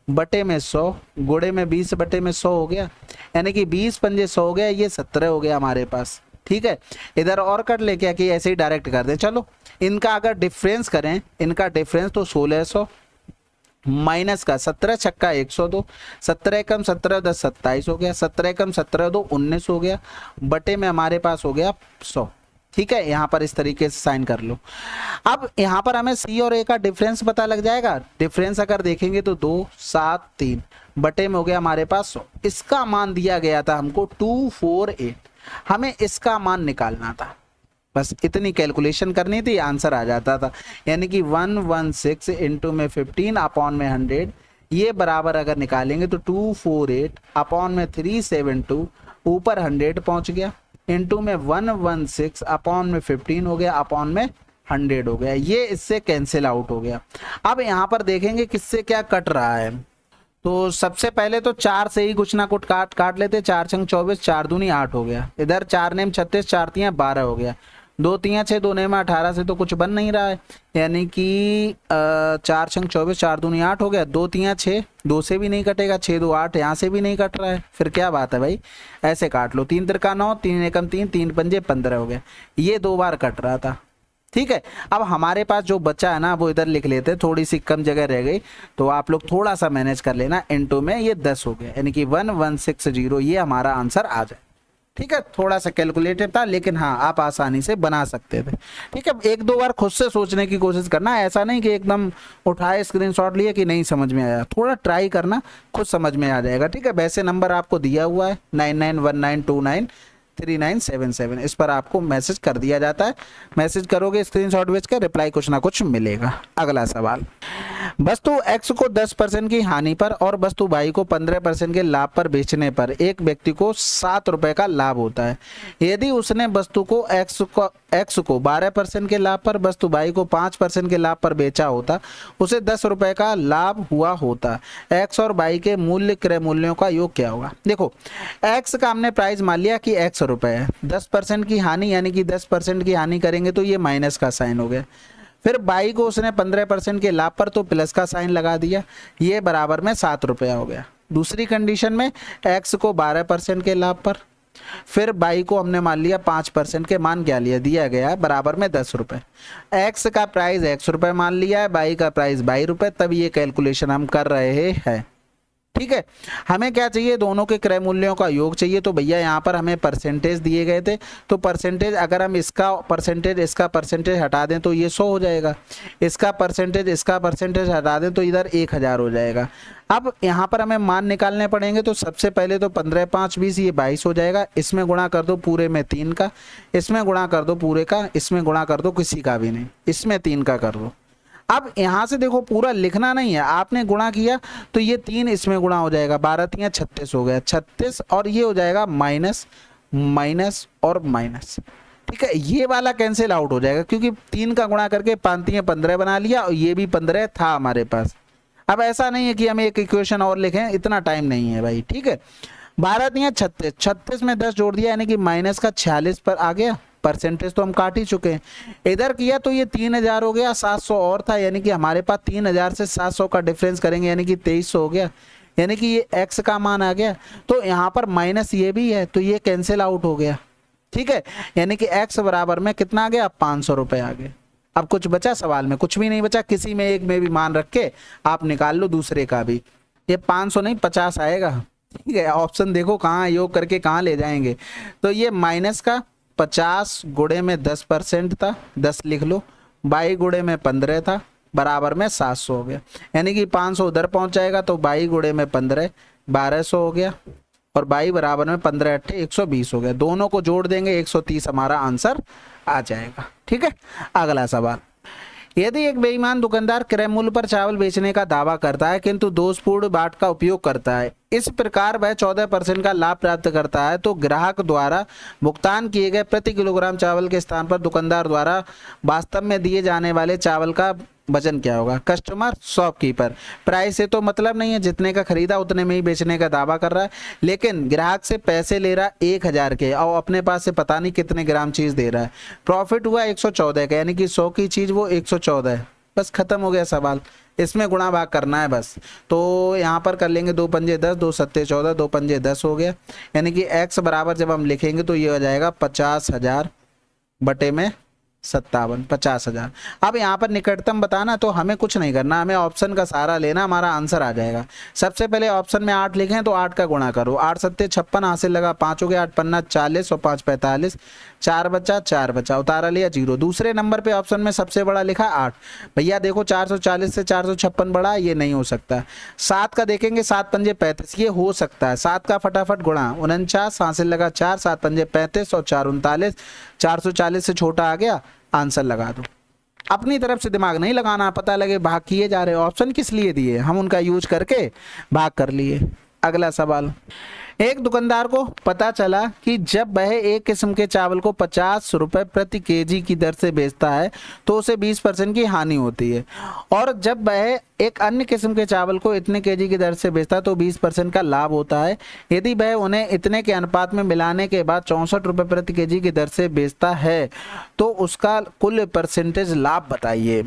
बटे में 100 गुणे में 20 बटे में 100 हो गया, यानी कि 20 पंजे 100 हो गया, ये 17 हो गया हमारे पास। ठीक है, इधर और कर ले क्या कि ऐसे ही डायरेक्ट कर दें। चलो इनका अगर डिफरेंस करें, इनका डिफरेंस तो 1600 माइनस का 17 छक्का 102, 17 कम 17 10 27 हो गया, 17 कम 17 2 19 हो गया, बटे में हमारे पास हो गया 100। ठीक है, यहाँ पर इस तरीके से साइन कर लो। अब यहाँ पर हमें सी और ए का डिफरेंस पता लग जाएगा। डिफरेंस अगर देखेंगे तो 2 7 3 बटे में हो गया हमारे पास 100। इसका मान दिया गया था हमको 248, हमें इसका मान निकालना था, बस इतनी कैलकुलेशन करनी थी, आंसर आ जाता था। यानी कि 116 इंटू में 15 अपॉन में 100, ये बराबर अगर निकालेंगे तो 248 अपॉन में 372 ऊपर 100 पहुंच गया, इंटू में 116 अपॉन में 15 हो गया, अपॉन में 100 हो गया, ये इससे कैंसिल आउट हो गया। अब यहाँ पर देखेंगे किससे क्या कट रहा है। तो सबसे पहले तो 4 से ही कुछ ना कुछ काट लेते, 4 छंग 24, 4 दूनी 8 हो गया, इधर 4 नेम 36, 4 तियां 12 हो गया, 2 तियां 6, 2 नेम 18 से तो कुछ बन नहीं रहा है, यानी कि 4 छंग 24, 4 दूनी 8 हो गया, 2 तियां 6, 2 से भी नहीं कटेगा, 6 2 8, यहाँ से भी नहीं कट रहा है, फिर क्या बात है भाई, ऐसे काट लो, 3 तिरका 9, 3 एकम 3, 3 पंजे 15 हो गया, ये 2 बार कट रहा था। ठीक है, अब हमारे पास जो बचा है ना वो इधर लिख लेते, थोड़ी सी कम जगह रह गई तो आप लोग थोड़ा सा मैनेज कर लेना, इनटू में ये 10 हो गया, यानी कि 1160, ये हमारा आंसर आ जाए। ठीक है, थोड़ा सा कैलकुलेटेड था लेकिन हाँ आप आसानी से बना सकते थे। ठीक है, एक दो बार खुद से सोचने की कोशिश करना, ऐसा नहीं कि एकदम उठाए स्क्रीनशॉट लिए कि नहीं समझ में आया, थोड़ा ट्राई करना, खुद समझ में आ जाएगा। ठीक है, वैसे नंबर आपको दिया हुआ है 9919293977, इस पर आपको मैसेज कर दिया जाता है, मैसेज करोगे स्क्रीनशॉट भेज कर, रिप्लाई कुछ ना कुछ मिलेगा। अगला सवाल, वस्तु x को 10% की हानि पर और वस्तु y को 15% के लाभ पर बेचने पर एक व्यक्ति को 7 रुपए का लाभ होता है। यदि उसने वस्तु को x को 12% के लाभ पर, वस्तु y को 5% के लाभ पर बेचा होता, उसे 10 रुपए का लाभ हुआ होता। x और y के मूल्य क्रय मूल्यों का योग क्या होगा। देखो x का हमने प्राइस मान लिया कि 100 रुपए है, 10% की हानि यानी कि 10% की हानि करेंगे तो ये माइनस का साइन हो गया, फिर बाई को उसने 15% के लाभ पर तो प्लस का साइन लगा दिया, ये बराबर में 7 रुपया हो गया। दूसरी कंडीशन में x को 12% के लाभ पर, फिर बाई को हमने मान लिया 5% के मान क्या लिया दिया गया है बराबर में 10 रुपए। x का प्राइस 100 रुपए मान लिया है, बाई का प्राइस 22 रुपए, तब ये कैलकुलेशन हम कर रहे हैं। ठीक है, हमें क्या चाहिए, दोनों के क्रय मूल्यों का योग चाहिए। तो भैया यहाँ पर हमें परसेंटेज दिए गए थे, तो परसेंटेज अगर हम इसका परसेंटेज हटा दें तो ये 100 हो जाएगा, इसका परसेंटेज हटा दें तो इधर 1000 हो जाएगा। अब यहाँ पर हमें मान निकालने पड़ेंगे, तो सबसे पहले तो 15 5 20 ये 22 हो जाएगा, इसमें गुणा कर दो पूरे में 3 का, इसमें गुणा कर दो पूरे का, इसमें गुणा कर दो किसी का भी नहीं, इसमें 3 का कर दो। अब यहाँ से देखो पूरा लिखना नहीं है, आपने गुणा किया तो ये 3 इसमें गुणा हो जाएगा, 12 3 36 हो गया, 36 और ये हो जाएगा माइनस माइनस और माइनस। ठीक है, ये वाला कैंसिल आउट हो जाएगा क्योंकि 3 का गुणा करके 5 3 15 बना लिया और ये भी 15 था हमारे पास। अब ऐसा नहीं है कि हम एक इक्वेशन और लिखें, इतना टाइम नहीं है भाई। ठीक है, 12 3 36, 36 में 10 जोड़ दिया यानी कि माइनस का 46 पर आ गया, परसेंटेज तो हम काट ही चुके हैं। इधर किया तो ये 3000 हो गया, 700 और था, यानी कि हमारे पास 3000 से 700 का डिफरेंस करेंगे यानी कि 2300 हो गया, यानी कि ये x का मान आ गया। तो यहाँ पर माइनस ये भी है तो ये कैंसिल आउट हो गया, ठीक है, यानी कि x बराबर में कितना आ गया, 500 रुपये आ गए। अब कुछ बचा सवाल में? कुछ भी नहीं बचा, किसी में एक में भी मान रख के आप निकाल लो दूसरे का भी। ये 500 नहीं 50 आएगा, ठीक है। ऑप्शन देखो कहाँ योग करके कहाँ ले जाएंगे। तो ये माइनस का 50 गुणे में 10% था, 10 लिख लो, 22 गुणे में 15 था, बराबर में 700 हो गया, यानी कि 500 उधर पहुंच जाएगा तो 22 गुणे में 15 1200 हो गया, और 22 बराबर में 15 8 120 हो गया। दोनों को जोड़ देंगे 130 हमारा आंसर आ जाएगा, ठीक है। अगला सवाल, यदि एक बेईमान दुकानदार क्रय मूल्य पर चावल बेचने का दावा करता है किंतु दोषपूर्ण बाट का उपयोग करता है, इस प्रकार वह 14% का लाभ प्राप्त करता है, तो ग्राहक द्वारा भुगतान किए गए प्रति किलोग्राम चावल के स्थान पर दुकानदार द्वारा वास्तव में दिए जाने वाले चावल का वजन क्या होगा? कस्टमर शॉपकीपर, प्राइस से तो मतलब नहीं है, जितने का खरीदा उतने में ही बेचने का दावा कर रहा है, लेकिन ग्राहक से पैसे ले रहा 1000 के और अपने पास से पता नहीं कितने ग्राम चीज दे रहा है। प्रॉफिट हुआ 114 का, यानी कि 100 की चीज वो 114 है। बस खत्म हो गया सवाल, इसमें गुणा भाग करना है बस। तो यहाँ पर कर लेंगे 2 पंजे 10, 2 सत्ते 14, 2 पंजे 10 हो गया, यानी कि x बराबर जब हम लिखेंगे तो ये हो जाएगा 50,000 बटे में 57, 50,000। अब यहाँ पर निकटतम बताना, तो हमें कुछ नहीं करना, हमें ऑप्शन का सहारा लेना, हमारा आंसर आ जाएगा। सबसे पहले ऑप्शन में 8 लिखें तो 8 का गुणा करो, 8 सत्ते 56 हासिल लगा 5 हो गया, 8 पन्ना 40 और 5 45, 4 बचा, उतारा लिया 0। दूसरे नंबर पे ऑप्शन में सबसे बड़ा लिखा 8, भैया देखो 440 से 456 बड़ा, ये नहीं हो सकता। 7 का देखेंगे, 7 पंजे 35, ये हो सकता है। 7 का फटाफट गुणा, 49 हासिल लगा 4, 7 पंजे 35 और 4 39, 440 से छोटा आ गया, आंसर लगा दो। अपनी तरफ से दिमाग नहीं लगाना, पता लगे भाग किए जा रहे हो। ऑप्शन किस लिए दिए, हम उनका यूज करके भाग कर लिए। अगला सवाल, एक दुकानदार को पता चला कि जब वह एक किस्म के चावल को 50 रुपए प्रति केजी की दर से बेचता है तो उसे 20% की हानि होती है, और जब वह एक अन्य किस्म के चावल को इतने केजी की दर से बेचता है तो 20% का लाभ होता है। यदि वह उन्हें इतने के अनुपात में मिलाने के बाद 64 रुपए प्रति केजी की दर से बेचता है तो उसका कुल परसेंटेज लाभ बताइए।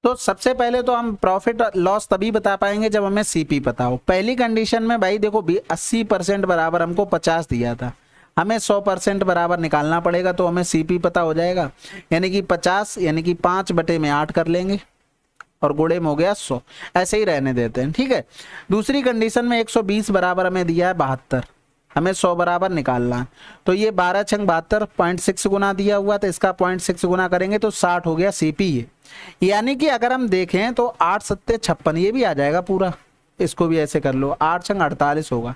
तो सबसे पहले तो हम प्रॉफिट लॉस तभी बता पाएंगे जब हमें सीपी पता हो। पहली कंडीशन में भाई देखो 80% बराबर हमको 50 दिया था, हमें 100% बराबर निकालना पड़ेगा, तो हमें सीपी पता हो जाएगा, यानी कि 50 यानी कि 5 बटे में 8 कर लेंगे और गुणे में हो गया 100, ऐसे ही रहने देते हैं, ठीक है। दूसरी कंडीशन में 120 बराबर हमें दिया है 72, हमें 100 बराबर निकालना है, तो ये 12 छंग 72, 0.6 गुना दिया हुआ, तो इसका 0.6 गुना करेंगे तो 60 हो गया सीपी ये। यानी कि अगर हम देखें तो 8 सत्ते 56, ये भी आ जाएगा पूरा, इसको भी ऐसे कर लो, 8 छंग 48 होगा,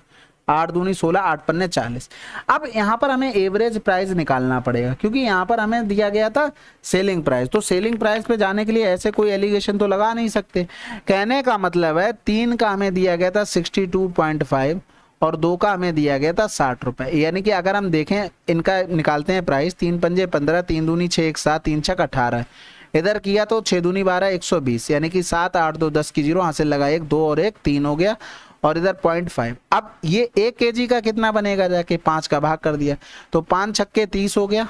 8 दूनी 16, 8 पन्ने 40। अब यहाँ पर हमें एवरेज प्राइस निकालना पड़ेगा, क्योंकि यहाँ पर हमें दिया गया था सेलिंग प्राइस, तो सेलिंग प्राइस पे जाने के लिए ऐसे कोई एलिगेशन तो लगा नहीं सकते। कहने का मतलब है 3 का हमें दिया गया था 62.5 और 2 का हमें दिया गया था 60 रुपए, यानी कि अगर हम देखें इनका निकालते हैं प्राइस, 3 पंजे 15, 3 दूनी 6, 1 7, 3 छक 18, इधर किया तो 6 दूनी 12, 120, यानी कि 7 8 2 10 की 0 हासिल लगा, 1 2 और 1 3 हो गया, और इधर 0.5। अब ये 1 केजी का कितना बनेगा, जाके 5 का भाग कर दिया तो 5 छक्के 30 हो गया,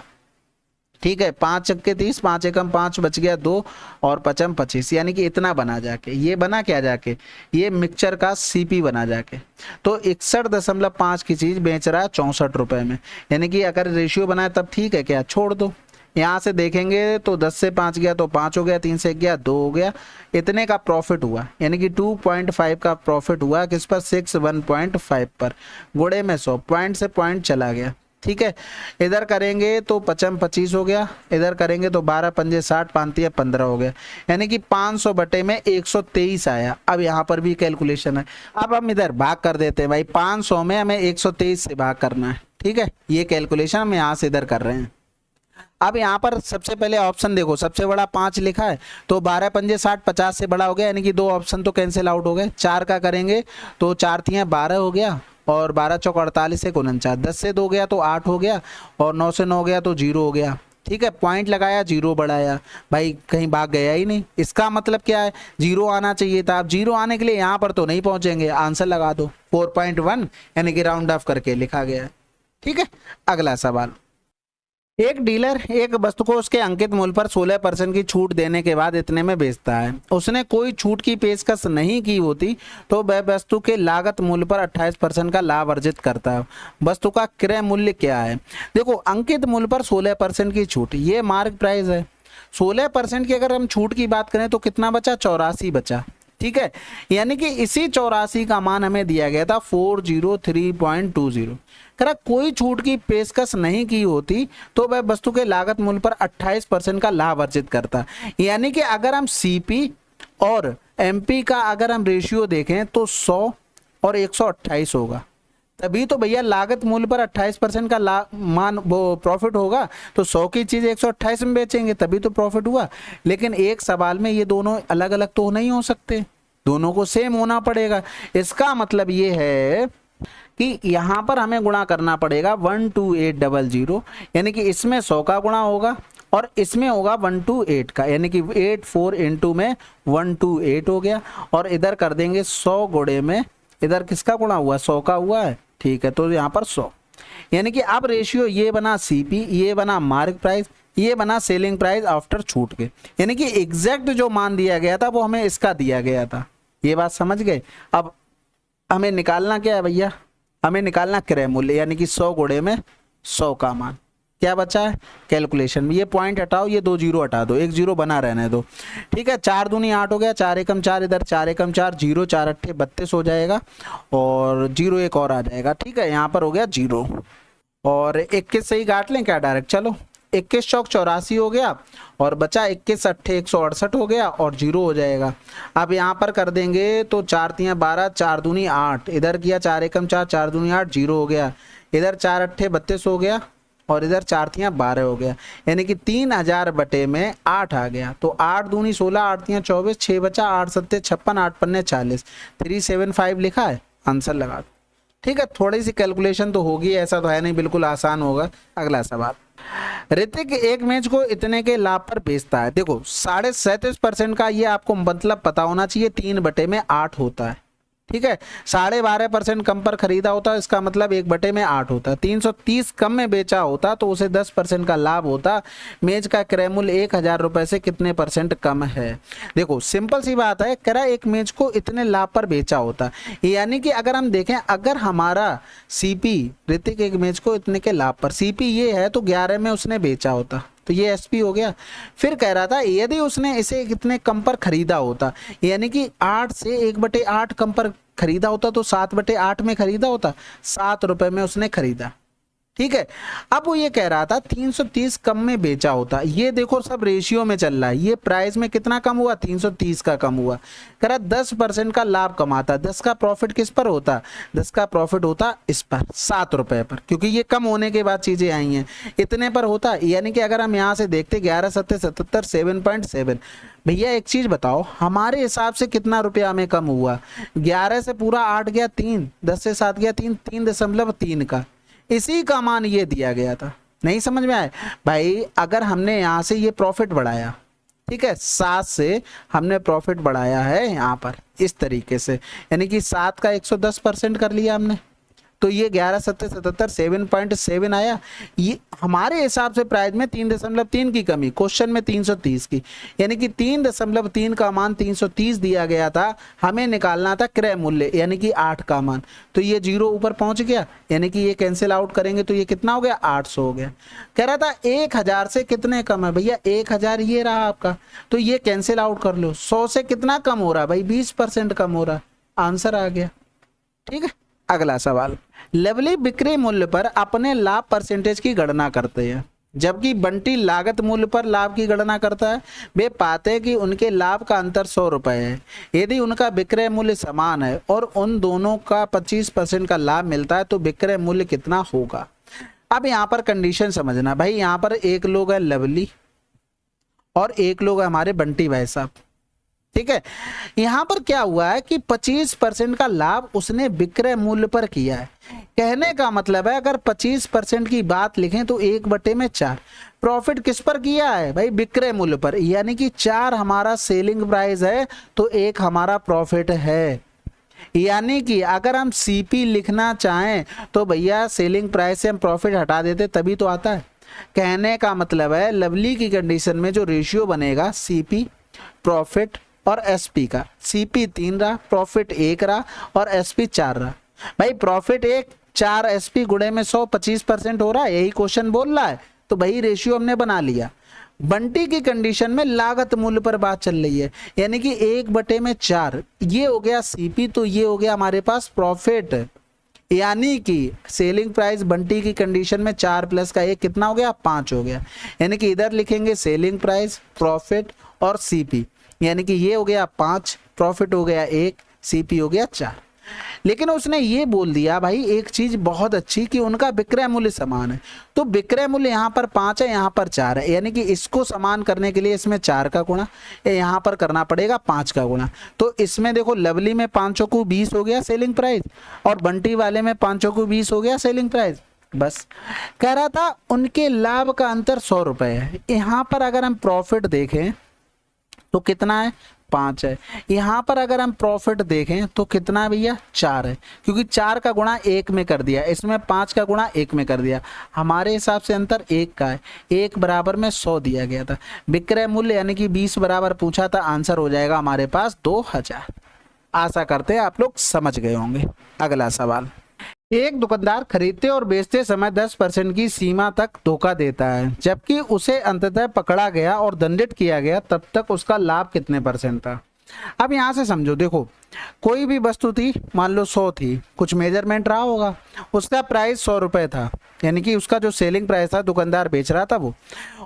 ठीक है, 5 छक्के 30, 5 एकम 5 बच गया 2 और 5 25, यानी कि इतना बना जाके, ये बना क्या जाके, ये मिक्सचर का सीपी बना जाके। तो 61.5 की चीज बेच रहा है 64 रुपए में, यानी कि अगर रेशियो बनाए तब ठीक है, क्या छोड़ दो। यहाँ से देखेंगे तो 10 से 5 गया तो 5 हो गया, 3 से 1 गया 2 हो गया, इतने का प्रॉफिट हुआ, यानी कि 2.5 का प्रॉफिट हुआ किस पर, 61.5 पर, गुणे में 100, पॉइंट से पॉइंट चला गया, ठीक है। इधर करेंगे तो 55 25 हो गया, इधर करेंगे तो 12 पंजे 60, 5 15 हो गया, यानी कि 500 बटे में 123 आया। अब यहाँ पर भी कैलकुलेशन है, अब हम इधर भाग कर देते हैं भाई, 500 में हमें 123 से भाग करना है, ठीक है, ये कैलकुलेशन हम यहाँ से इधर कर रहे हैं। अब यहाँ पर सबसे पहले ऑप्शन देखो, सबसे बड़ा 5 लिखा है तो 12 पंजे 60, 50 से बड़ा हो गया, यानी कि 2 ऑप्शन तो कैंसिल आउट हो गए। 4 का करेंगे तो 4 तियां 12 हो गया, और 12 चौक 48 एक 49, 10 से 2 गया तो 8 हो गया, और 9 से 9 गया तो 0 हो गया, ठीक है। पॉइंट लगाया 0 बढ़ाया, भाई कहीं भाग गया ही नहीं। इसका मतलब क्या है, 0 आना चाहिए था। अब 0 आने के लिए यहाँ पर तो नहीं पहुंचेंगे, आंसर लगा दो 4.1, यानी कि राउंड ऑफ करके लिखा गया है, ठीक है। अगला सवाल, एक डीलर एक वस्तु को उसके अंकित मूल्य पर 16% की छूट देने के बाद इतने में बेचता है। उसने कोई छूट की पेशकश नहीं की होती तो वह वस्तु के लागत मूल्य पर 28% का लाभ अर्जित करता है। वस्तु का क्रय मूल्य क्या है? देखो, अंकित मूल्य पर 16% की छूट, ये मार्क प्राइस है। 16% की अगर हम छूट की बात करें तो कितना बचा? 84 बचा। ठीक है, यानी कि इसी 84 का मान हमें दिया गया था 403.20। करा कोई छूट की पेशकश नहीं की होती तो वह वस्तु के लागत मूल्य पर 28% का लाभ अर्जित करता। यानी कि अगर हम सीपी और एमपी का अगर हम रेशियो देखें तो 100 और 128 होगा, तभी तो भैया लागत मूल्य पर 28% का मान वो प्रॉफिट होगा। तो 100 की चीज 128 में बेचेंगे तभी तो प्रॉफिट हुआ। लेकिन एक सवाल में ये दोनों अलग अलग तो नहीं हो सकते, दोनों को सेम होना पड़ेगा। इसका मतलब ये है कि यहाँ पर हमें गुणा करना पड़ेगा 12800, यानी कि इसमें 100 का गुणा होगा और इसमें होगा 128 का, यानी कि 84 इंटू में 128 हो गया। और इधर कर देंगे 100 गुणे में, इधर किसका गुणा हुआ? 100 का हुआ है। ठीक है, तो यहाँ पर 100, यानी कि अब रेशियो ये बना सीपी, ये बना मार्क प्राइस, ये बना सेलिंग प्राइस आफ्टर छूट के। यानी कि एग्जैक्ट जो मान दिया गया था वो हमें इसका दिया गया था। ये बात समझ गए? अब हमें निकालना क्या है भैया? हमें निकालना क्रय मूल्य, यानी कि 100 गुणे में 100 का मान। क्या बचा है कैलकुलेशन में? ये पॉइंट हटाओ, ये 2 जीरो हटा दो, 1 जीरो बना रहने दो। ठीक है, 4 दूनी 8 हो गया, 4 एकम 4, इधर 4 एकम 4, 0 4 अट्ठे 32 हो जाएगा और 0 एक और आ जाएगा। ठीक है, यहाँ पर हो गया 0 और 21 से ही काट लें क्या डायरेक्ट? चलो, 21 चौक 84 हो गया और बचा 21 अट्ठे 168 हो गया और 0 हो जाएगा। अब यहाँ पर कर देंगे तो 4 तियाँ 12, 4 दूनी 8, इधर किया 4 एकम 4, 4 दूनी 8, 0 हो गया। इधर 4 अट्ठे 32 हो गया और इधर 4 तियाँ 12 हो गया, यानी कि 3000 बटे में 8 आ गया। तो 8 दूनी 16, 8 तियाँ 24, 6 बचा, 8 सत्ते 56, 8 पन्ने 40, 375 लिखा है, आंसर लगा दो। ठीक है, थोड़ी सी कैलकुलेशन तो होगी, ऐसा तो है नहीं बिल्कुल आसान होगा। अगला सवाल, ऋतिक एक मैच को इतने के लाभ पर बेचता है। देखो 37.5% का ये आपको मतलब पता होना चाहिए, 3 बटे में 8 होता है। ठीक है, 12.5% कम पर खरीदा होता है, इसका मतलब 1 बटे में 8 होता है। 330 कम में बेचा होता तो उसे 10% का लाभ होता। मेज का क्रय मूल्य 1000 रुपए से कितने % कम है? देखो सिंपल सी बात है, कह रहा एक मेज को इतने लाभ पर बेचा होता, यानी कि अगर हम देखें, अगर हमारा सीपी ऋतिक एक मेज को इतने के लाभ पर, सीपी ये है तो 11 में उसने बेचा होता तो ये एसपी हो गया। फिर कह रहा था यदि उसने इसे कितने कम पर खरीदा होता, यानी कि 8 से 1 बटे 8 कम पर खरीदा होता तो 7 बटे 8 में खरीदा होता, 7 रुपए में उसने खरीदा। ठीक है, अब वो ये कह रहा था 330 कम में बेचा होता। ये देखो सब रेशियो में चल रहा है, ये प्राइस में कितना कम हुआ? 330 का कम हुआ। कह रहा 10% का लाभ कमाता, 10 का प्रॉफिट किस पर होता? 10 का प्रॉफिट होता इस पर, 7 रुपए पर, क्योंकि ये कम होने के बाद चीजें आई हैं, इतने पर होता। यानी कि अगर हम यहाँ से देखते 11 सत्ते 77, 7.7। भैया एक चीज बताओ, हमारे हिसाब से कितना रुपया हमें कम हुआ? 11 से पूरा 8 गया 3, 10 से 7 गया 3, 3.3 का, इसी का मान ये दिया गया था। नहीं समझ में आया भाई? अगर हमने यहाँ से ये प्रॉफिट बढ़ाया, ठीक है, 7 से हमने प्रॉफिट बढ़ाया है यहाँ पर इस तरीके से, यानी कि 7 का 110% कर लिया हमने, तो ये 11 सत्ते 77, 7.7 आया। ये हमारे हिसाब से प्राइस में 3.3 की कमी, क्वेश्चन में 330 की, यानी कि 3.3 का मान 330 दिया गया था। हमें निकालना था क्रय मूल्य, यानी कि 8 का मान, तो ये 0 ऊपर पहुंच गया, यानी कि ये कैंसिल आउट करेंगे तो ये कितना हो गया? 800 हो गया। कह रहा था 1000 से कितने कम है? भैया 1000 ये रहा आपका, तो ये कैंसिल आउट कर लो। 100 से कितना कम हो रहा है भाई? 20% कम हो रहा, आंसर आ गया। ठीक है, अगला सवाल, लवली बिक्री मूल्य पर अपने लाभ परसेंटेज की गणना करते हैं, जबकि बंटी लागत मूल्य पर लाभ की गणना करता है। वे पाते हैं कि उनके लाभ का अंतर 100 रुपए है। यदि उनका विक्रय मूल्य समान है और उन दोनों का 25% का लाभ मिलता है तो विक्रय मूल्य कितना होगा? अब यहाँ पर कंडीशन समझना भाई, यहाँ पर एक लोग है लवली और एक लोग है हमारे बंटी भाई साहब। ठीक है, यहां पर क्या हुआ है कि 25% का लाभ उसने विक्रय मूल्य पर किया है। कहने का मतलब है अगर 25% की बात लिखें तो 1/4 प्रॉफिट किस पर किया है भाई? विक्रय मूल्य पर, यानी कि 4 हमारा सेलिंग प्राइस है तो 1 हमारा प्रॉफिट है। यानी कि अगर हम सीपी लिखना चाहें तो भैया सेलिंग प्राइस से हम प्रॉफिट हटा देते तभी तो आता है। कहने का मतलब है लवली की कंडीशन में जो रेशियो बनेगा सीपी, प्रॉफिट और एसपी का, सीपी 3 रहा, प्रॉफिट 1 रहा और एसपी 4 रहा। भाई प्रॉफिट 1 4 एसपी गुणे में 100 25% हो रहा है, यही क्वेश्चन बोल रहा है, तो वही रेशियो हमने बना लिया। बंटी की कंडीशन में लागत मूल्य पर बात चल रही है, यानी कि 1/4 ये हो गया सीपी, तो ये हो गया हमारे पास प्रॉफिट, यानी कि सेलिंग प्राइस बंटी की कंडीशन में 4 प्लस का 1 कितना हो गया 5 हो गया। यानी कि इधर लिखेंगे सेलिंग प्राइस, प्रॉफिट और सीपी, यानी कि ये हो गया 5, प्रॉफिट हो गया 1, सीपी हो गया 4। लेकिन उसने ये बोल दिया भाई एक चीज बहुत अच्छी कि उनका विक्रय मूल्य समान है, तो विक्रय मूल्य यहाँ पर 5 है, यहाँ पर 4 है, यानी कि इसको समान करने के लिए इसमें 4 का गुणा यहाँ पर करना पड़ेगा 5 का गुणा। तो इसमें देखो लवली में 5 को 20 हो गया सेलिंग प्राइस और बंटी वाले में 5 को 20 हो गया सेलिंग प्राइस। बस कह रहा था उनके लाभ का अंतर 100 रुपए है। यहाँ पर अगर हम प्रॉफिट देखें तो कितना है 5 है, यहाँ पर अगर हम प्रॉफिट देखें तो कितना है भैया 4 है, क्योंकि 4 का गुणा 1 में कर दिया, इसमें 5 का गुणा 1 में कर दिया। हमारे हिसाब से अंतर 1 का है, 1 बराबर में 100 दिया गया था। विक्रय मूल्य यानी कि 20 बराबर पूछा था, आंसर हो जाएगा हमारे पास 2000। आशा करते हैं आप लोग समझ गए होंगे। अगला सवाल, एक दुकानदार खरीदते और बेचते समय 10% की सीमा तक धोखा देता है, जबकि उसे अंततः पकड़ा गया और दंडित किया गया, तब तक उसका लाभ कितने % था। अब यहाँ से समझो, देखो कोई भी वस्तु थी, मान लो 100 थी, कुछ मेजरमेंट रहा होगा, उसका प्राइस 100 रुपये था, यानी कि उसका जो सेलिंग प्राइस था दुकानदार बेच रहा था, वो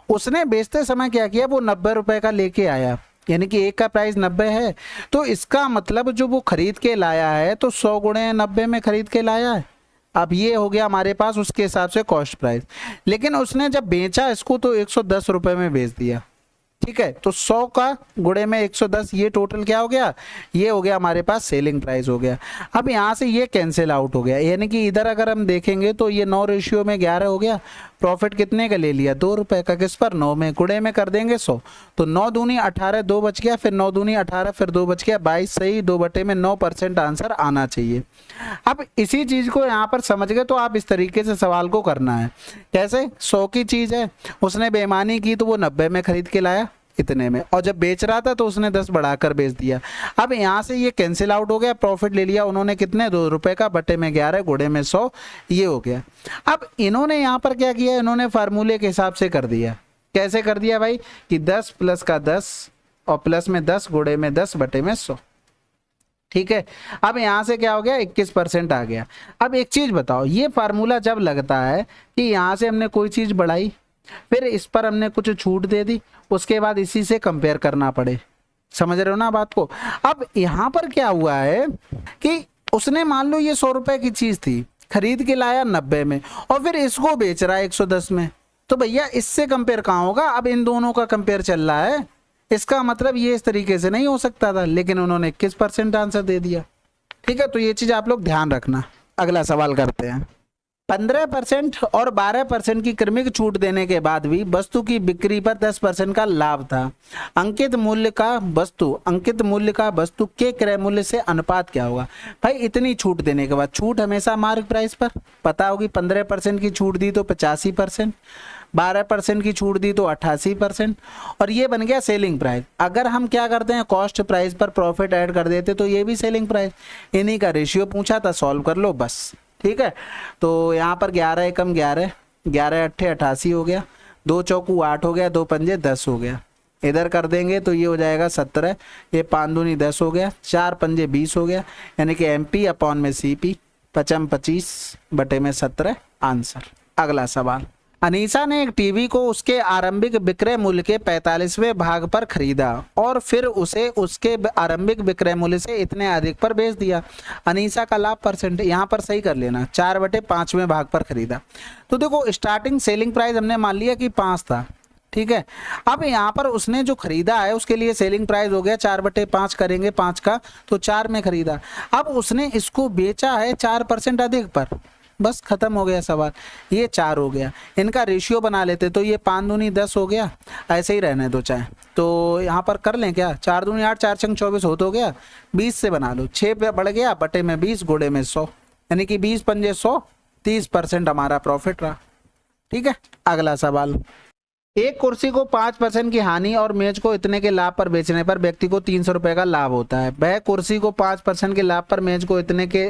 उसने बेचते समय क्या किया, वो 90 रुपये का लेके आया, यानी कि एक का प्राइस 90 है, तो इसका मतलब जो वो खरीद के लाया है तो 100 गुणे 90 में खरीद के लाया है। अब ये हो गया हमारे पास उसके हिसाब से कॉस्ट प्राइस, लेकिन उसने जब बेचा इसको तो 110 रुपये में बेच दिया, ठीक है, तो 100 का गुणे में 110, ये टोटल क्या हो गया, ये हो गया हमारे पास सेलिंग प्राइस हो गया। अब यहाँ से ये कैंसिल आउट हो गया, यानी कि इधर अगर हम देखेंगे तो ये 9 रेशियो में 11 हो गया। प्रॉफिट कितने का ले लिया 2 रुपए का, किस पर 9 में, गुणे में कर देंगे 100, तो 9 दूनी 18, 2 बच गया, फिर 9 दूनी 18, फिर 2 बच गया 22, सही, 2/9% आंसर आना चाहिए। अब इसी चीज को यहाँ पर समझ गए तो आप इस तरीके से सवाल को करना है, कैसे 100 की चीज है, उसने बेईमानी की तो वो 90 में खरीद के लाया इतने में, और जब बेच रहा था तो उसने 10 बढ़ाकर बेच दिया। अब यहाँ से ये कैंसिल आउट हो गया, प्रॉफिट ले लिया उन्होंने कितने 2 रुपए का, बटे में 11 गुणे में 100, ये हो गया। अब इन्होंने यहाँ पर क्या किया, इन्होंने फार्मूले के हिसाब से कर दिया। कैसे कर दिया भाई कि 10 प्लस का 10 और प्लस में 10 गुणे में 10 बटे में 100, ठीक है। अब यहाँ से क्या हो गया 21% आ गया। अब एक चीज बताओ, ये फार्मूला जब लगता है कि यहाँ से हमने कोई चीज बढ़ाई, फिर इस पर हमने कुछ छूट दे दी, उसके बाद इसी से कंपेयर करना पड़े, समझ रहे हो ना बात को। अब यहाँ पर क्या हुआ है कि उसने मान लो ये 100 रुपए की चीज थी, खरीद के लाया 90 में और फिर इसको बेच रहा है 110 में, तो भैया इससे कंपेयर कहाँ होगा, अब इन दोनों का कंपेयर चल रहा है, इसका मतलब ये इस तरीके से नहीं हो सकता था, लेकिन उन्होंने 21% आंसर दे दिया, ठीक है। तो ये चीज आप लोग ध्यान रखना। अगला सवाल करते हैं, 15% और 12% की क्रमिक छूट देने के बाद भी वस्तु की बिक्री पर 10% का लाभ था। अंकित मूल्य का वस्तु के क्रय मूल्य से अनुपात क्या होगा। भाई इतनी छूट देने के बाद, छूट हमेशा मार्क प्राइस पर पता होगी, 15% की छूट दी तो 85%, 12% की छूट दी तो 88%, और ये बन गया सेलिंग प्राइस। अगर हम क्या करते हैं कॉस्ट प्राइस पर प्रॉफिट ऐड कर देते तो ये भी सेलिंग प्राइस, इन्हीं का रेशियो पूछा था, सॉल्व कर लो बस, ठीक है। तो यहाँ पर 11 एकम 11, 11 अट्ठे 88 हो गया, 2 चौकू 8 हो गया, 2 पंजे 10 हो गया, इधर कर देंगे तो ये हो जाएगा 17, ये 5 दूनी 10 हो गया, 4 पंजे 20 हो गया, यानी कि MP अपॉन में CP, 25 बटे में 17 आंसर। अगला सवाल, अनीसा ने एक टीवी को उसके आरंभिक विक्रय मूल्य के 45वें भाग पर खरीदा और फिर उसे उसके आरंभिक विक्रय मूल्य से इतने अधिक पर बेच दिया। अनीसा का लाभ परसेंट यहाँ पर सही कर लेना, 4/5वें भाग पर खरीदा। तो देखो स्टार्टिंग सेलिंग प्राइस हमने मान लिया कि 5 था, ठीक है। अब यहाँ पर उसने जो खरीदा है उसके लिए सेलिंग प्राइस हो गया 4/5 करेंगे 5 का, तो 4 में खरीदा। अब उसने इसको बेचा है 4% अधिक पर, बस खत्म हो गया सवाल, ये 4 हो गया। इनका रेशियो बना लेते तो ये 5 दूनी 10 हो गया, ऐसे ही रहने दो चाहे, तो यहाँ पर कर लें क्या, 4 दूनी 8, 4 छंग 24 हो तो गया, 20 से बना लो, 6 पे बढ़ गया बटे में 20 गुणे में 100, यानी कि 20 पंजे 100, 30% हमारा प्रॉफिट रहा। ठीक है, अगला सवाल, एक कुर्सी को 5% की हानि और मेज को इतने के लाभ पर बेचने पर व्यक्ति को 300 रुपए का लाभ होता है। वह कुर्सी को 5% के लाभ पर मेज को इतने के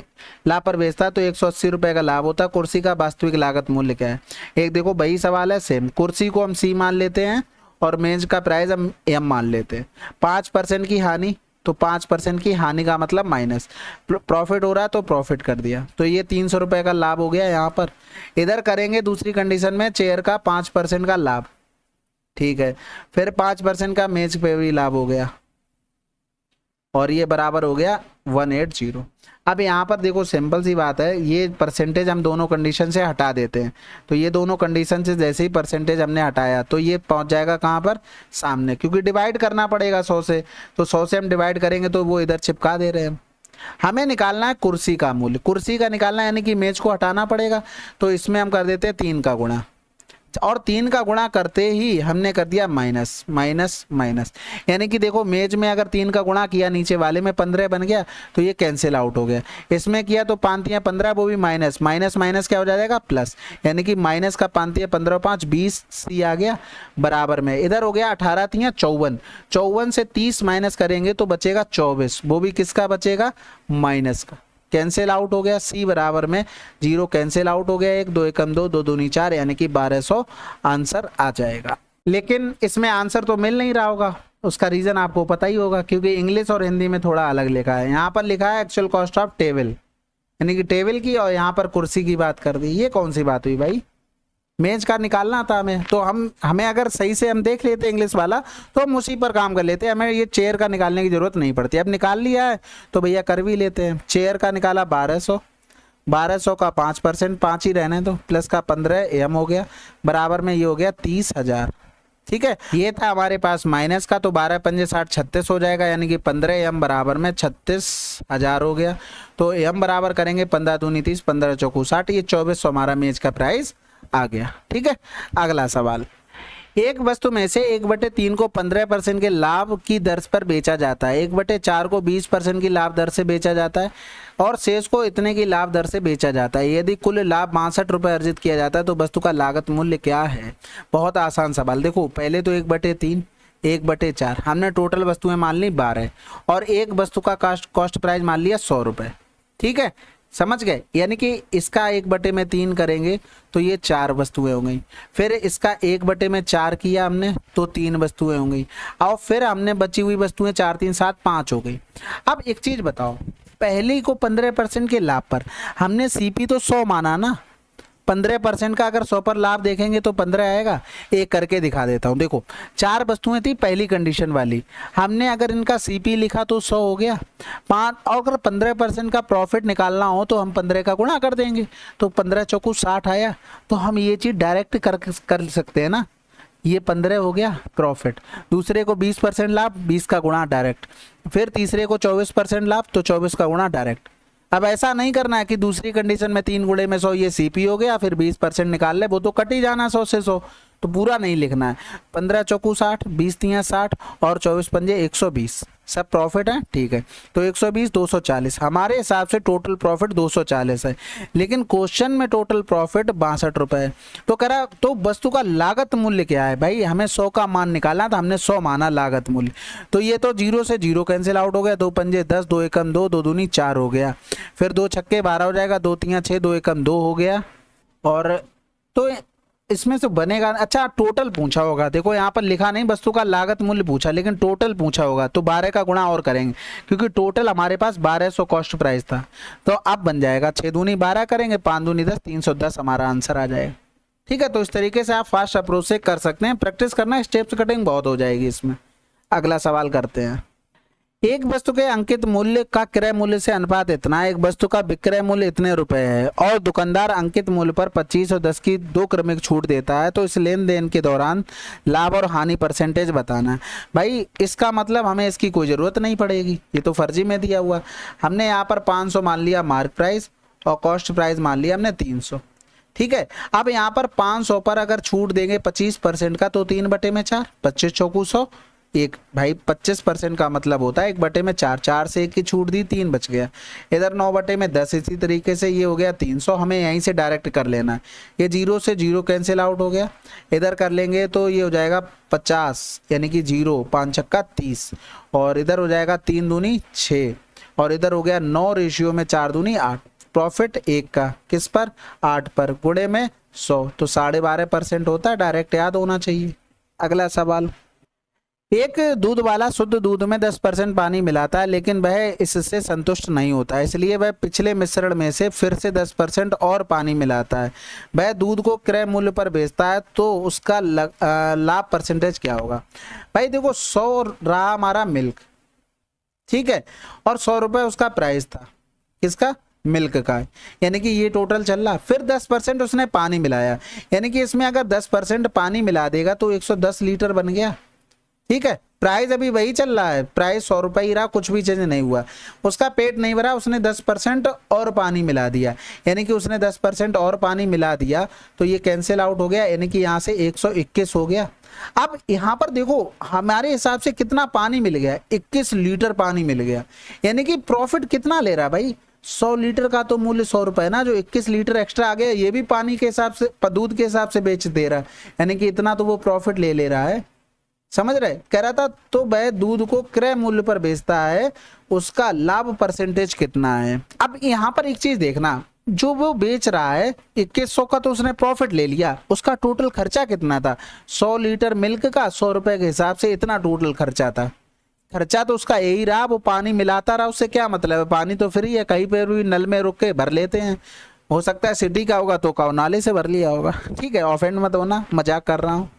लाभ पर बेचता है तो 180 रुपए का लाभ होता है। कुर्सी का वास्तविक लागत मूल्य क्या है? एक देखो वही सवाल है, सेम। कुर्सी को हम C मान लेते हैं और मेज का प्राइस हम M मान लेते हैं। 5% की हानि, तो 5% की हानि का मतलब माइनस, प्रॉफिट हो रहा है तो प्रॉफिट कर दिया, तो ये 300 रुपए का लाभ हो गया यहाँ पर। इधर करेंगे दूसरी कंडीशन में चेयर का 5% का लाभ, ठीक है, फिर 5% का मेज पे भी लाभ हो गया और ये बराबर हो गया 180। अब यहाँ पर देखो सिंपल सी बात है, ये परसेंटेज हम दोनों कंडीशन से हटा देते हैं, तो ये दोनों कंडीशन से जैसे ही परसेंटेज हमने हटाया तो ये पहुंच जाएगा कहाँ पर? सामने, क्योंकि डिवाइड करना पड़ेगा 100 से, तो 100 से हम डिवाइड करेंगे तो वो इधर चिपका दे रहे हैं। हमें निकालना है कुर्सी का मूल्य, कुर्सी का निकालना है यानी कि मेज को हटाना पड़ेगा, तो इसमें हम कर देते हैं 3 का गुणा, और 3 का गुणा करते ही हमने कर दिया माइनस माइनस माइनस, यानी कि देखो मेज में अगर 3 का गुणा किया नीचे वाले में 15 बन गया तो ये कैंसिल आउट हो गया। इसमें किया तो 5 या 15, वो भी माइनस माइनस माइनस क्या हो जाएगा? प्लस, यानी कि माइनस का 5 या 15 5 20 C आ गया बराबर में। इधर हो गया 18 या 54, 54 से 30 माइनस करेंगे तो बचेगा 24, वो भी किसका बचेगा? माइनस का। कैंसिल आउट हो गया, C बराबर में 0 कैंसिल आउट हो गया, 1 2 एकम 2 2 दूनी 4, यानी कि 1200 आंसर आ जाएगा। लेकिन इसमें आंसर तो मिल नहीं रहा होगा, उसका रीजन आपको पता ही होगा, क्योंकि इंग्लिश और हिंदी में थोड़ा अलग लिखा है। यहाँ पर लिखा है एक्चुअल कॉस्ट ऑफ टेबल, यानी कि टेबल की, और यहाँ पर कुर्सी की बात कर दी। ये कौन सी बात हुई भाई? मेज का निकालना था हमें, तो हमें अगर सही से हम देख लेते इंग्लिश वाला तो हम उसी पर काम कर लेते, हमें ये चेयर का निकालने की जरूरत नहीं पड़ती। अब निकाल लिया है तो भैया कर भी लेते हैं। चेयर का निकाला 1200, 1200 का 5%, 5 ही रहने दो, प्लस का 15 M हो गया, बराबर में ये हो गया 30,000। ठीक है, ये था हमारे पास माइनस का, तो 12 पंजे 60 36 हो जाएगा, यानी कि 15 M बराबर में 36,000 हो गया। तो M बराबर करेंगे 15 दूनी 30, 15 चौकू 60, ये 2400 हमारा मेज का प्राइस आ गया। ठीक है, अगला सवाल, एक वस्तु में से 1/3 को 15% के लाभ की दर पर बेचा जाता है, 1/4 को 20% की लाभ दर से बेचा जाता है और शेष को इतने की लाभ दर से बेचा जाता है। यदि कुल लाभ 62 रुपये अर्जित किया जाता है तो वस्तु का लागत मूल्य क्या है? बहुत आसान सवाल। देखो पहले तो 1/3 1/4 हमने टोटल वस्तुएं मान ली 12 और एक वस्तु का कॉस्ट प्राइस मान लिया 100 रुपये। ठीक है, समझ गए? यानी कि इसका 1/3 करेंगे तो ये 4 वस्तुएं हो गई, फिर इसका 1/4 किया हमने तो 3 वस्तुएं हो गई, और फिर हमने बची हुई वस्तुएं 4 3 7 5 हो गई। अब एक चीज बताओ, पहले को 15% के लाभ पर हमने सीपी तो 100 माना ना, 15% का अगर 100 पर लाभ देखेंगे तो 15 आएगा। एक करके दिखा देता हूँ। देखो 4 वस्तुएं थी पहली कंडीशन वाली, हमने अगर इनका सीपी लिखा तो 100 हो गया। 5 और अगर 15% का प्रॉफिट निकालना हो तो हम 15 का गुणा कर देंगे, तो 15 चौकू 60 आया। तो हम ये चीज़ डायरेक्ट कर सकते हैं ना, ये 15 हो गया प्रॉफिट, दूसरे को 20% लाभ, 20 का गुणा डायरेक्ट, फिर तीसरे को 24% लाभ तो 24 का गुणा डायरेक्ट। अब ऐसा नहीं करना है कि दूसरी कंडीशन में 3 गुणे में 100 ये सीपी हो गया, फिर 20% निकाल ले, वो तो कट ही जाना 100 से 100, तो पूरा नहीं लिखना है। 15 चौकू 60, 20 तियाँ 60 और 24 पंजे 120, सब प्रॉफिट है। ठीक है, तो 120 240, हमारे हिसाब से टोटल प्रॉफिट 240 है, लेकिन क्वेश्चन में टोटल प्रॉफिट 62 रुपये है। तो कह रहा तो वस्तु का लागत मूल्य क्या है? भाई हमें 100 का मान निकालना था, हमने 100 माना लागत मूल्य, तो ये तो 0 से 0 कैंसिल आउट हो गया, 2 पंजे 10, 2 एकम 2, 2 दूनी 4 हो गया, फिर 2 छक्के 12 हो जाएगा, 2 तियाँ 6, 2 एकम 2 हो गया। और तो इसमें से बनेगा, अच्छा टोटल पूछा होगा, देखो यहाँ पर लिखा नहीं वस्तु का लागत मूल्य पूछा, लेकिन टोटल पूछा होगा, तो 12 का गुणा और करेंगे, क्योंकि टोटल हमारे पास 1200 कॉस्ट प्राइस था। तो अब बन जाएगा 6 दूनी 12 करेंगे, 5 दूनी 10, 310 हमारा आंसर आ जाएगा। ठीक है, तो इस तरीके से आप फास्ट अप्रोच से कर सकते हैं, प्रैक्टिस करना, स्टेप्स कटिंग बहुत हो जाएगी इसमें। अगला सवाल करते हैं, एक वस्तु के अंकित मूल्य का क्रय मूल्य से अनुपात इतना, एक वस्तु का विक्रय मूल्य इतने रुपए है और दुकानदार अंकित मूल्य पर 25 और 10 की 2 क्रमिक छूट देता है, तो इस लेन देन के दौरान लाभ और हानि परसेंटेज बताना है। भाई इसका मतलब हमें इसकी कोई ज़रूरत नहीं पड़ेगी, ये तो फर्जी में दिया हुआ। हमने यहाँ पर 500 मान लिया मार्क प्राइस और कॉस्ट प्राइस मान लिया हमने 300। ठीक है, अब यहाँ पर 500 पर अगर छूट देंगे 25% का तो 3/4, 25 चौकू 100, एक भाई 25% का मतलब होता है 1/4, 4 से 1 की छूट दी, 3 बच गया। इधर 9/10, इसी तरीके से ये हो गया 300, हमें यहीं से डायरेक्ट कर लेना है। ये 0 से 0 कैंसिल आउट हो गया, इधर कर लेंगे तो ये हो जाएगा 50, यानी कि 0 5 छक्का 30, और इधर हो जाएगा 3 दूनी 6, और इधर हो गया 9 रेशियो में 4 दूनी 8। प्रॉफिट 1 का किस पर, 8 पर, गुणे में 100, तो 12.5% होता है, डायरेक्ट याद होना चाहिए। अगला सवाल, एक दूध वाला शुद्ध दूध में 10% पानी मिलाता है, लेकिन वह इससे संतुष्ट नहीं होता, इसलिए वह पिछले मिश्रण में से फिर से 10% और पानी मिलाता है। वह दूध को क्रय मूल्य पर बेचता है, तो उसका लाभ परसेंटेज क्या होगा। भाई देखो 100 रहा हमारा मिल्क, ठीक है, और 100 रुपये उसका प्राइस था, किसका, मिल्क का, यानी कि ये टोटल चल रहा। फिर 10% उसने पानी मिलाया, यानी कि इसमें अगर 10% पानी मिला देगा तो 110 लीटर बन गया, ठीक है। प्राइस अभी वही चल रहा है, प्राइस 100 रुपये ही रहा, कुछ भी चेंज नहीं हुआ। उसका पेट नहीं भरा, उसने 10% और पानी मिला दिया, यानी कि उसने 10% और पानी मिला दिया, तो ये कैंसिल आउट हो गया, यानी कि यहाँ से 121 हो गया। अब यहाँ पर देखो हमारे हिसाब से कितना पानी मिल गया, 21 लीटर पानी मिल गया, यानी कि प्रॉफिट कितना ले रहा है भाई, 100 लीटर का तो मूल्य 100 रुपए ना, जो 21 लीटर एक्स्ट्रा आ गया ये भी पानी के हिसाब से, दूध के हिसाब से बेच दे रहा है, यानी कि इतना तो वो प्रॉफिट ले रहा है, समझ रहे। कह रहा था तो वह दूध को क्रय मूल्य पर बेचता है, उसका लाभ परसेंटेज कितना है। अब यहाँ पर एक चीज देखना, जो वो बेच रहा है 2100 का तो उसने प्रॉफिट ले लिया, उसका टोटल खर्चा कितना था, 100 लीटर मिल्क का 100 रुपए के हिसाब से इतना टोटल खर्चा था। खर्चा तो उसका यही रहा, वो पानी मिलाता रहा, उससे क्या मतलब है, पानी तो फ्री है, कहीं पर भी नल में रुक के भर लेते हैं। हो सकता है सिटी का होगा तो नाले से भर लिया होगा, ठीक है, ऑफेंड मत होना, मजाक कर रहा हूँ।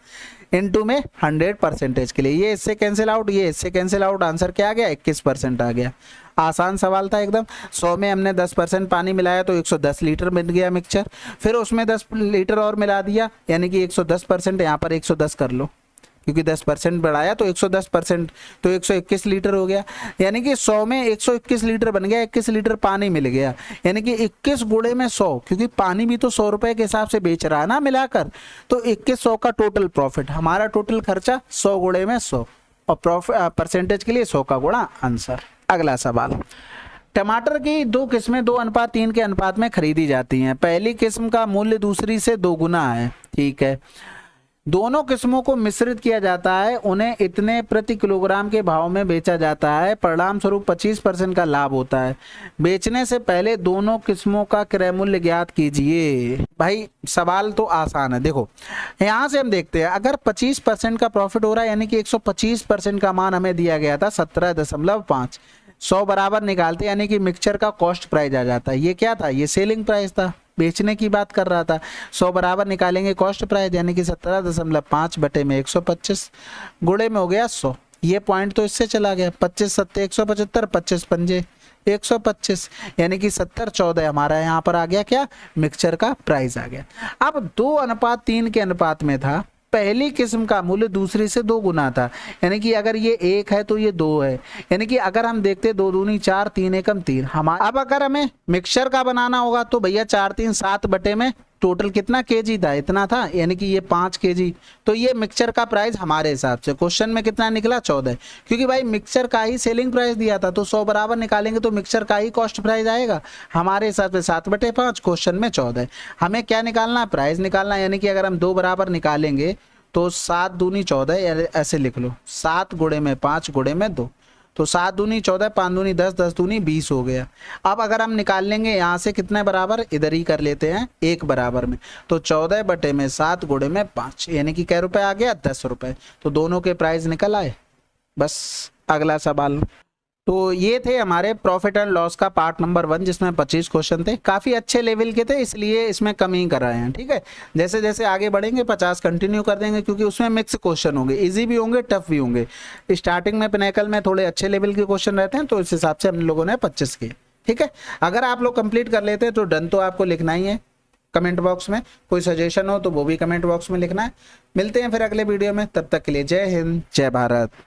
इनटू में 100% के लिए ये इससे कैंसिल आउट, ये इससे कैंसिल आउट, आंसर क्या आ गया, 21% आ गया। आसान सवाल था एकदम। 100 में हमने 10% पानी मिलाया तो 110 लीटर बन गया मिक्सचर, फिर उसमें 10 लीटर और मिला दिया, यानी कि 110%, यहाँ पर 110 कर लो, क्योंकि 10% बढ़ाया तो 110%, तो 121 लीटर हो गया, यानी कि 100 में 121 लीटर बन गया, 21 लीटर पानी मिल गया, यानी कि 21 गुणे में 100, क्योंकि पानी भी तो 100 रुपए के हिसाब से बेच रहा है ना मिलाकर, तो 2100 का टोटल प्रॉफिट, हमारा टोटल खर्चा 100 गुणे में 100, और प्रॉफिट परसेंटेज के लिए 100 का गुणा आंसर। अगला सवाल, टमाटर की 2 किस्में 2:3 के अनुपात में खरीदी जाती हैं, पहली किस्म का मूल्य दूसरी से 2 गुना है, ठीक है। दोनों किस्मों को मिश्रित किया जाता है, उन्हें इतने प्रति किलोग्राम के भाव में बेचा जाता है, परिणाम स्वरूप 25% का लाभ होता है। बेचने से पहले दोनों किस्मों का क्रय मूल्य ज्ञात कीजिए। भाई सवाल तो आसान है, देखो यहाँ से हम देखते हैं, अगर 25% का प्रॉफिट हो रहा है, यानी कि 125% का मान हमें दिया गया था 17.5, 100 बराबर निकालते, यानी कि मिक्सचर का कॉस्ट प्राइस आ जाता है। ये क्या था, ये सेलिंग प्राइस था, बेचने की बात कर रहा था। 100 बराबर निकालेंगे कॉस्ट प्राइस, यानी कि 17.5 बटे में 125, गुणे में हो गया 100, ये पॉइंट तो इससे चला गया, 25 सत्ते 175, 25 पंजे 125, यानी कि 70/14 हमारा यहाँ पर आ गया क्या, मिक्सचर का प्राइस आ गया। अब 2:3 के अनुपात में था, पहली किस्म का मूल्य दूसरी से 2 गुना था, यानी कि अगर ये 1 है तो ये 2 है, यानी कि अगर हम देखते 2 दूनी 4, 3 एकम 3, अब अगर हमें मिक्सचर का बनाना होगा तो भैया 4 3 7 बटे में टोटल कितना केजी था, इतना था, यानी कि ये 5 केजी, तो ये मिक्सचर का प्राइस हमारे हिसाब से क्वेश्चन में कितना निकला 14, क्योंकि भाई मिक्सचर का ही सेलिंग प्राइस दिया था, तो 100 बराबर निकालेंगे तो मिक्सचर का ही कॉस्ट प्राइस आएगा, हमारे हिसाब से 7/5, क्वेश्चन में 14। हमें क्या निकालना है, प्राइस निकालना, यानी कि अगर हम 2 बराबर निकालेंगे तो 7 दूनी 14, ऐसे लिख लो, 7 गुणे में 5 गुणे में 2, तो 7 दूनी 14, 5 दूनी 10, 10 दूनी 20 हो गया। अब अगर हम निकाल लेंगे यहाँ से कितने बराबर, इधर ही कर लेते हैं 1 बराबर में, तो 14 बटे में 7 गुणे में 5, यानी कि कै रुपए आ गया, 10 रुपए, तो दोनों के प्राइस निकल आए। बस अगला सवाल, तो ये थे हमारे प्रॉफिट एंड लॉस का पार्ट नंबर 1, जिसमें 25 क्वेश्चन थे, काफ़ी अच्छे लेवल के थे, इसलिए इसमें कम ही कर रहे हैं, ठीक है। जैसे जैसे आगे बढ़ेंगे 50 कंटिन्यू कर देंगे, क्योंकि उसमें मिक्स क्वेश्चन होंगे, इजी भी होंगे, टफ भी होंगे। स्टार्टिंग में पिनेकल में थोड़े अच्छे लेवल के क्वेश्चन रहते हैं, तो इस हिसाब से हम लोगों ने 25 किए, ठीक है। अगर आप लोग कंप्लीट कर लेते हैं तो डन तो आपको लिखना ही है कमेंट बॉक्स में, कोई सजेशन हो तो वो भी कमेंट बॉक्स में लिखना है। मिलते हैं फिर अगले वीडियो में, तब तक के लिए जय हिंद, जय भारत।